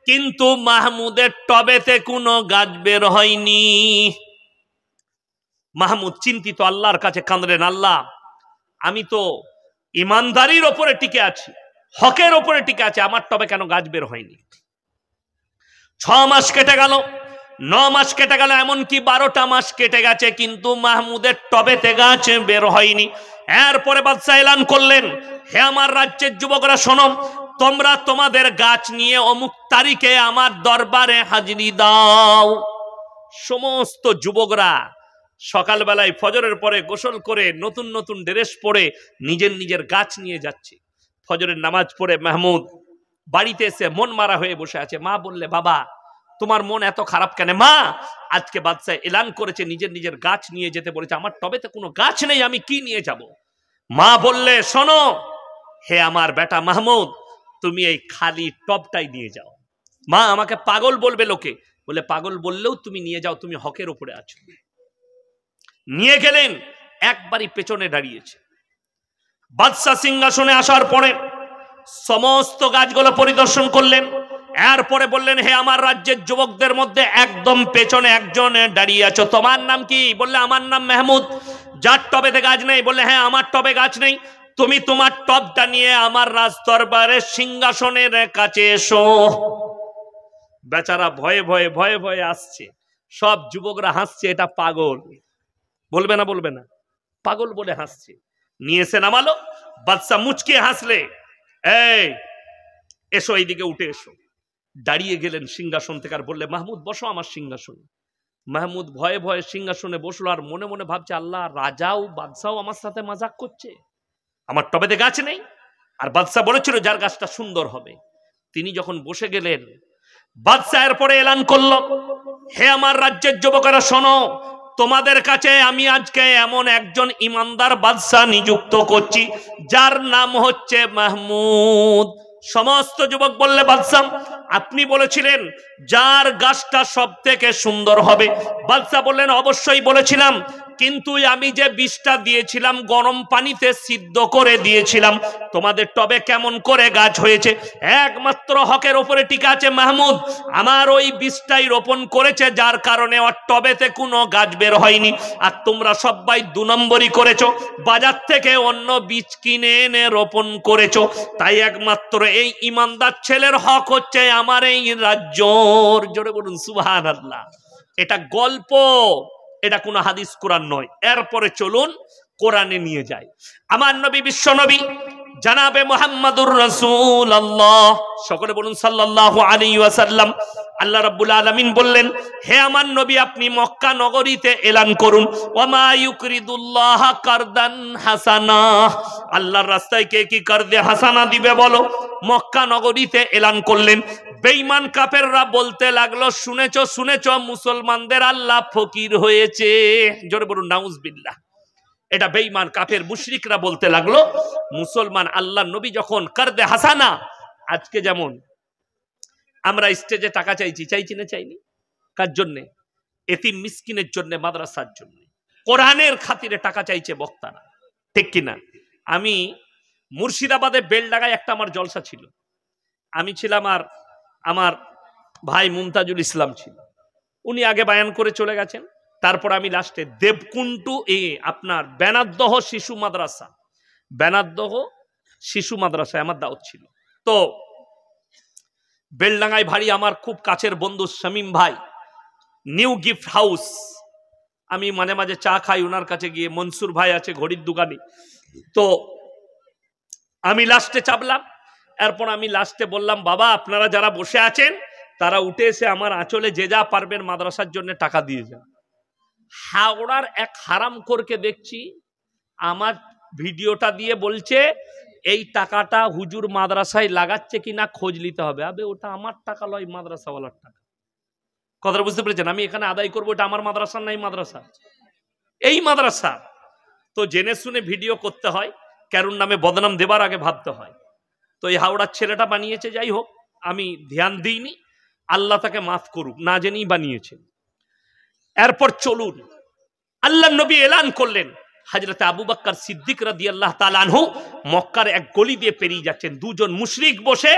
কিন্তু মাহমুদের টবেতে কোনো গাছ বের হয়নি। মাহমুদ চিন্তিত, আল্লাহর কাছে কাঁদলেন, আল্লাহ, আমি তো ইমানদারির ওপরে টিকে আছি, হকের ওপরে টিকে আছে, আমার টবে কেন গাছ বের হয়নি? 6 মাস কেটে গেল, 9 মাস কেটে গেল, এমনকি 12টা মাস কেটে গেছে, কিন্তু মাহমুদের টবেতে গাছ বের হয়নি। এরপরে বাদশা এলান করলেন, হে আমার রাজ্যের যুবকরা শোনো, তোমরা তোমাদের গাছ নিয়ে অমুক তারিখে আমার দরবারে হাজিরি দাও। সমস্ত যুবকরা সকালবেলায় ফজরের পরে গোসল করে নতুন নতুন ড্রেস পরে নিজের নিজের গাছ নিয়ে যাচ্ছে। ফজরের নামাজ পড়ে মাহমুদ বাড়িতে এসে মন মারা হয়ে বসে আছে। মা বললে, বাবা, তোমার মন এত খারাপ কেন? মা, আজকে বাদশাহ এলান করেছে নিজের নিজের গাছ নিয়ে যেতে বলেছে, আমার টবেতে কোনো গাছ নেই, আমি কি নিয়ে যাব? মা বললে, শোনো হে আমার বেটা মাহমুদ, তুমি এই খালি টবটাই নিয়ে যাও। মা, আমাকে পাগল বলবে লোকে। বলে, পাগল বললেও তুমি নিয়ে যাও, তুমি হকের উপরে আছো। নিয়ে গেলেন, একবারই পেছনে দাঁড়িয়েছে। বাদশাহ সিংহাসনে আসার পরে সমস্ত গাছগুলো পরিদর্শন করলেন। এরপরে বললেন, হে আমার রাজ্যের যুবকদের মধ্যে একদম পেছনে একজন দাঁড়িয়ে আছো, তোমার নাম কি? বললে, আমার নাম মাহমুদ। যার টবেতে গাছ নেই? বললে, হ্যাঁ, আমার টবে গাছ নেই। তুমি তোমার টবটা নিয়ে আমার রাজ দরবারের সিংহাসনের কাছে এসো। বেচারা ভয়ে ভয়ে ভয়ে ভয়ে আসছে। সব যুবকরা হাসছে, এটা পাগল। বলবে না বলবে না, পাগল বলে হাসছে। নিয়ে এসে নামালো। বাদশা মুচকে হাসলে, এই এসো, এইদিকে উঠে এসো। দাঁড়িয়ে গেলেন সিংহাসন থেকে আর বললে, মাহমুদ বসো আমার সিংহাসনে। মাহমুদ ভয়ে ভয়ে সিংহাসনে বসলো আর মনে মনে ভাবছে, আল্লাহ, রাজাও বাদশাও আমার সাথে মজাক করছে, আমার টবেতে গাছ নেই। আর বাদশা বলেছিল যার গাছটা সুন্দর হবে। তিনি যখন বসে গেলেন, বাদশা এরপরে এলান করলো, হে আমার রাজ্যের যুবকেরা শোনো, তোমাদের কাছে আমি আজকে এমন একজন ইমানদার বাদশা নিযুক্ত করছি, যার নাম হচ্ছে মাহমুদ। সমস্ত যুবক বললে, বাদশা আপনি বলেছিলেন যার গাছটা সব থেকে সুন্দর হবে। বাদশা বললেন, অবশ্যই বলেছিলাম, কিন্তু আমি যে বিষটা দিয়েছিলাম গরম পানিতে সিদ্ধ করে দিয়েছিলাম, তোমাদের টবে কেমন করে গাছ হয়েছে? একমাত্র হকের ওপরে টিকা আছে মাহমুদ, আমার ওই বিষটাই রোপণ করেছে, যার কারণে ওর টবেতে কোনো গাছ বের হয়নি। আর তোমরা সবাই 2 নম্বরই করেছো, বাজার থেকে অন্য বীজ কিনে এনে রোপণ করেছো। তাই একমাত্র এই ইমানদার ছেলের হক হচ্ছে আমার এই রাজ্যর। জোরে বলুন সুবহানাল্লাহ। এটা গল্প, এটা কোনো হাদিস কোরআন নয়। এরপরে চলুন কোরআনে নিয়ে যাই। আমার নবী, বিশ্ব নবী জানাবে মুহাম্মাদুর রাসূলুল্লাহ, সকলে বলুন সাল্লাল্লাহু আলাইহি ওয়াসাল্লাম। আল্লাহ রাব্বুল আলামিন বললেন, হে আমার নবী, আপনি মক্কা নগরীতে এলান করুন, ওয়ামা ইউকরিদুল্লাহ কারদান হাসানা, আল্লাহর রাস্তায় কে কি কারদে হাসানা দিবে বলো। মক্কা নগরীতে এলান করলেন। বেঈমান কাফেররা বলতে লাগলো, শুনেছো শুনেছো, মুসলমানদের আল্লাহ ফকির হয়েছে। জোরে বলুন নাউজুবিল্লাহ। এটা বেঈমান কাফের মুশরিকরা বলতে লাগলো, মুসলমান আল্লাহ নবী যখন কারদে হাসানা, আজকে যেমন আমরা স্টেজে টাকা চাইছি, চাইছি না চাইনি? কার জন্যে? এতিম মিসকিনের জন্য, মাদ্রাসার জন্য, কোরআনের খাতিরে টাকা চাইছে বক্তারা, ঠিক কিনা? আমি মুর্শিদাবাদে বেলডাঙ্গায় একটা আমার জলসা ছিল, আমি ছিলাম আর আমার ভাই মুমতাজুল ইসলাম ছিল। উনি আগে বায়ান করে চলে গেছেন। তারপর আমি লাস্টে দেবকুন্টু আপনার বেনাদ্দহ শিশু মাদ্রাসা, বেনাদ্দহ শিশু মাদ্রাসায় আমার দাওয়াত ছিল। তো বেলডাঙ্গায় ভারী আমার খুব কাছের বন্ধু শামীম ভাই, নিউ গিফট হাউস, আমি মাঝে মাঝে চা খাই ওনার কাছে গিয়ে। মনসুর ভাই আছে ঘড়ির দোকানে। তো আমি লাস্টে চাপলাম। এরপর আমি লাস্টে বললাম, বাবা আপনারা যারা বসে আছেন তারা উঠে এসে আমার আঁচলে যে যা পারবেন মাদ্রাসার জন্য টাকা দিয়ে যান। হাওড়ার এক হারামখোরকে দেখছি আমার ভিডিওটা দিয়ে বলছে, এই টাকাটা হুজুর মাদ্রাসায় লাগাচ্ছে কিনা খোঁজ নিতে হবে। আবে ওটা আমার টাকা লয়, মাদ্রাসাওয়ালার টাকা। কথাটা বুঝতে পেরেছেন? আমি এখানে আদায় করবো, এটা আমার মাদ্রাসা নাই, মাদ্রাসা এই মাদ্রাসা। তো জেনে শুনে ভিডিও করতে হয়, কারুর নামে বদনাম দেবার আগে ভাবতে হয়। তো এই হাওড়ার ছেলেটা বানিয়েছে, যাই হোক আমি ধ্যান দিইনি, আল্লাহ তাকে মাফ করুক, না জেনেই বানিয়েছে। এরপর চলুন, আল্লাহ নবী এলান করলেন, হযরত আবু বকর সিদ্দিক রাদিয়াল্লাহু তাআলা আনহু মক্কার এক গলি দিয়ে পেরিয়ে যাচ্ছেন। 2 জন মুশরিক বসে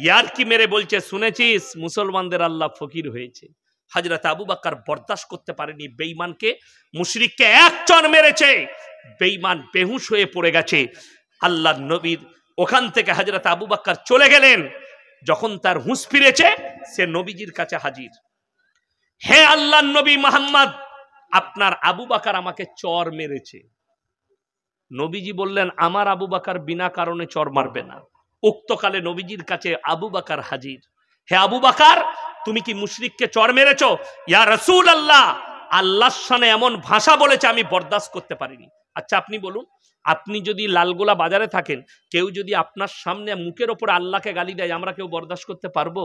ইয়ারকি মেরে বলছে, শুনেছিস মুসলমানদের আল্লাহ ফকির হয়েছে। হযরত আবু বকর বরদাস্ত করতে পারেনি, বেঈমানকে মুশরিককে এক চড় মেরেছে, বেঈমান বেহুশ হয়ে পড়ে গেছে। আল্লাহ নবীর ওখান থেকে হযরত আবু বকর চলে গেলেন। যখন তার হুঁশ ফিরেছে, সে নবীজির কাছে হাজির। হে আল্লাহর নবী মুহাম্মদ, আপনার আবু বকর আমাকে চর মেরেছে। নবীজি বললেন, আমার আবু বকর বিনা কারণে চর মারবে না। উক্তকালে নবীজির কাছে আবু বকর হাজির। হে আবু বকর, তুমি কি মুশরিককে চর মেরেছো? ইয়া রাসূলুল্লাহ, আল্লাহর শানে এমন ভাষা বলেছে আমি বরদাস্ত করতে পারিনি। আচ্ছা আপনি বলুন, আপনি যদি লালগোলা বাজারে থাকেন, কেউ যদি আপনার সামনে মুখের ওপর আল্লাহকে গালি দেয়, আমরা কেউ বরদাস্ত করতে পারবো?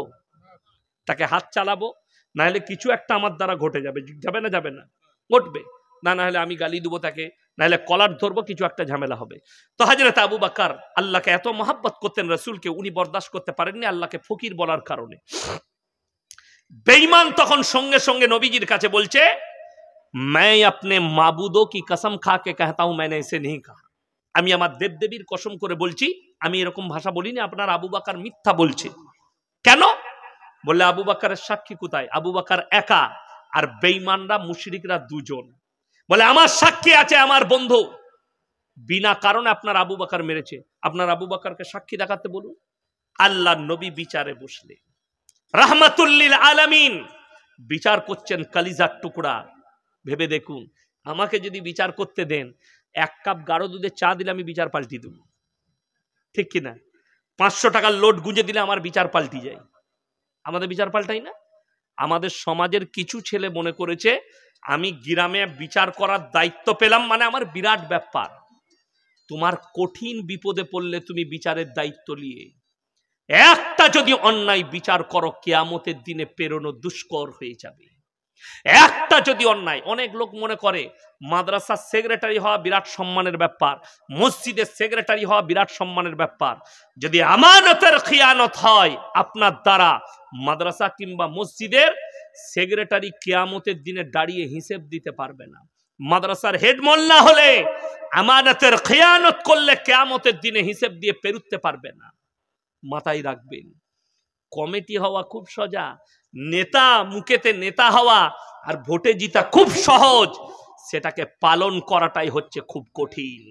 তাকে হাত চালাবো? না হলে কিছু একটা আমার দ্বারা ঘটে যাবে, যাবে না? যাবে না, ঘটবে। না হলে আমি গালি দেবো তাকে, না হলে কলার ধরবো, কিছু একটা ঝামেলা হবে। তো হযরত আবু বকর আল্লাহকে এত মহব্বত করতেন, রাসূলকে, উনি বরদাস্ত করতে পারেননি আল্লাহকে ফকির বলার কারণে। বেঈমান তখন সঙ্গে সঙ্গে নবীজির কাছে বলছে, मैं अपने माबूदों की कसम खा के कहता हूं मैंने इसे नहीं कहा, আমি আমার দেবদেবীর কসম করে বলছি আমি এরকম ভাষা বলিনি, আপনার আবু বকর মিথ্যা বলছে। কেন? বললে আবু বকরের সাক্ষী কোথায়? আবু বকর একা, আর বেঈমানরা মুশরিকরা দুজন। বলে আমার সাক্ষী আছে আমার বন্ধু, বিনা কারণে আপনার আবু বকর মেরেছে, আপনার আবু বকরকে সাক্ষী দেখাতে বলুন। আল্লাহর নবী বিচারে বসলে, রাহমাতুল লিল আলামিন, বিচার করছেন কলিজার টুকরা। ভেবে দেখুন, আমাকে যদি বিচার করতে দেন, 1 কাপ গাঢ় দুধের চা দিলে আমি বিচার পাল্টি দেব, ঠিক কিনা? 500 টাকার লোড গুঁজে দিলে আমার বিচার পাল্টি যায়। আমাদের বিচার পাল্টাই না। আমাদের সমাজের কিছু ছেলে মনে করেছে আমি গ্রামে বিচার করার দায়িত্ব পেলাম মানে আমার বিরাট ব্যাপার। তোমার কঠিন বিপদে পড়লে তুমি বিচারের দায়িত্ব নিয়ে একটা যদি অন্যায় বিচার করো, কিয়ামতের দিনে পেরোনো দুষ্কর হয়ে যাবে। একটা যদি অন্যায়, অনেক লোক মনে করে মাদ্রাসার সেক্রেটারি হওয়া বিরাট সম্মানের ব্যাপার, মসজিদের সেক্রেটারি হওয়া বিরাট সম্মানের ব্যাপার। যদি আমানতের খিয়ানত হয় আপনার দ্বারা, মাদ্রাসা কিংবা মসজিদের সেক্রেটারি কিয়ামতের দিনে দাঁড়িয়ে হিসেব দিতে পারবে না। মাদ্রাসার হেড মোল্লা হলে আমানতের খিয়ানত করলে কিয়ামতের দিনে হিসেব দিয়ে পেরুতে পারবে না। মাথায় রাখবেন, কমিটি হওয়া খুব সোজা, নেতা মুখেতে নেতা হওয়া আর ভোটে জিতা খুব সহজ, সেটাকে পালন করাটাই হচ্ছে খুব কঠিন।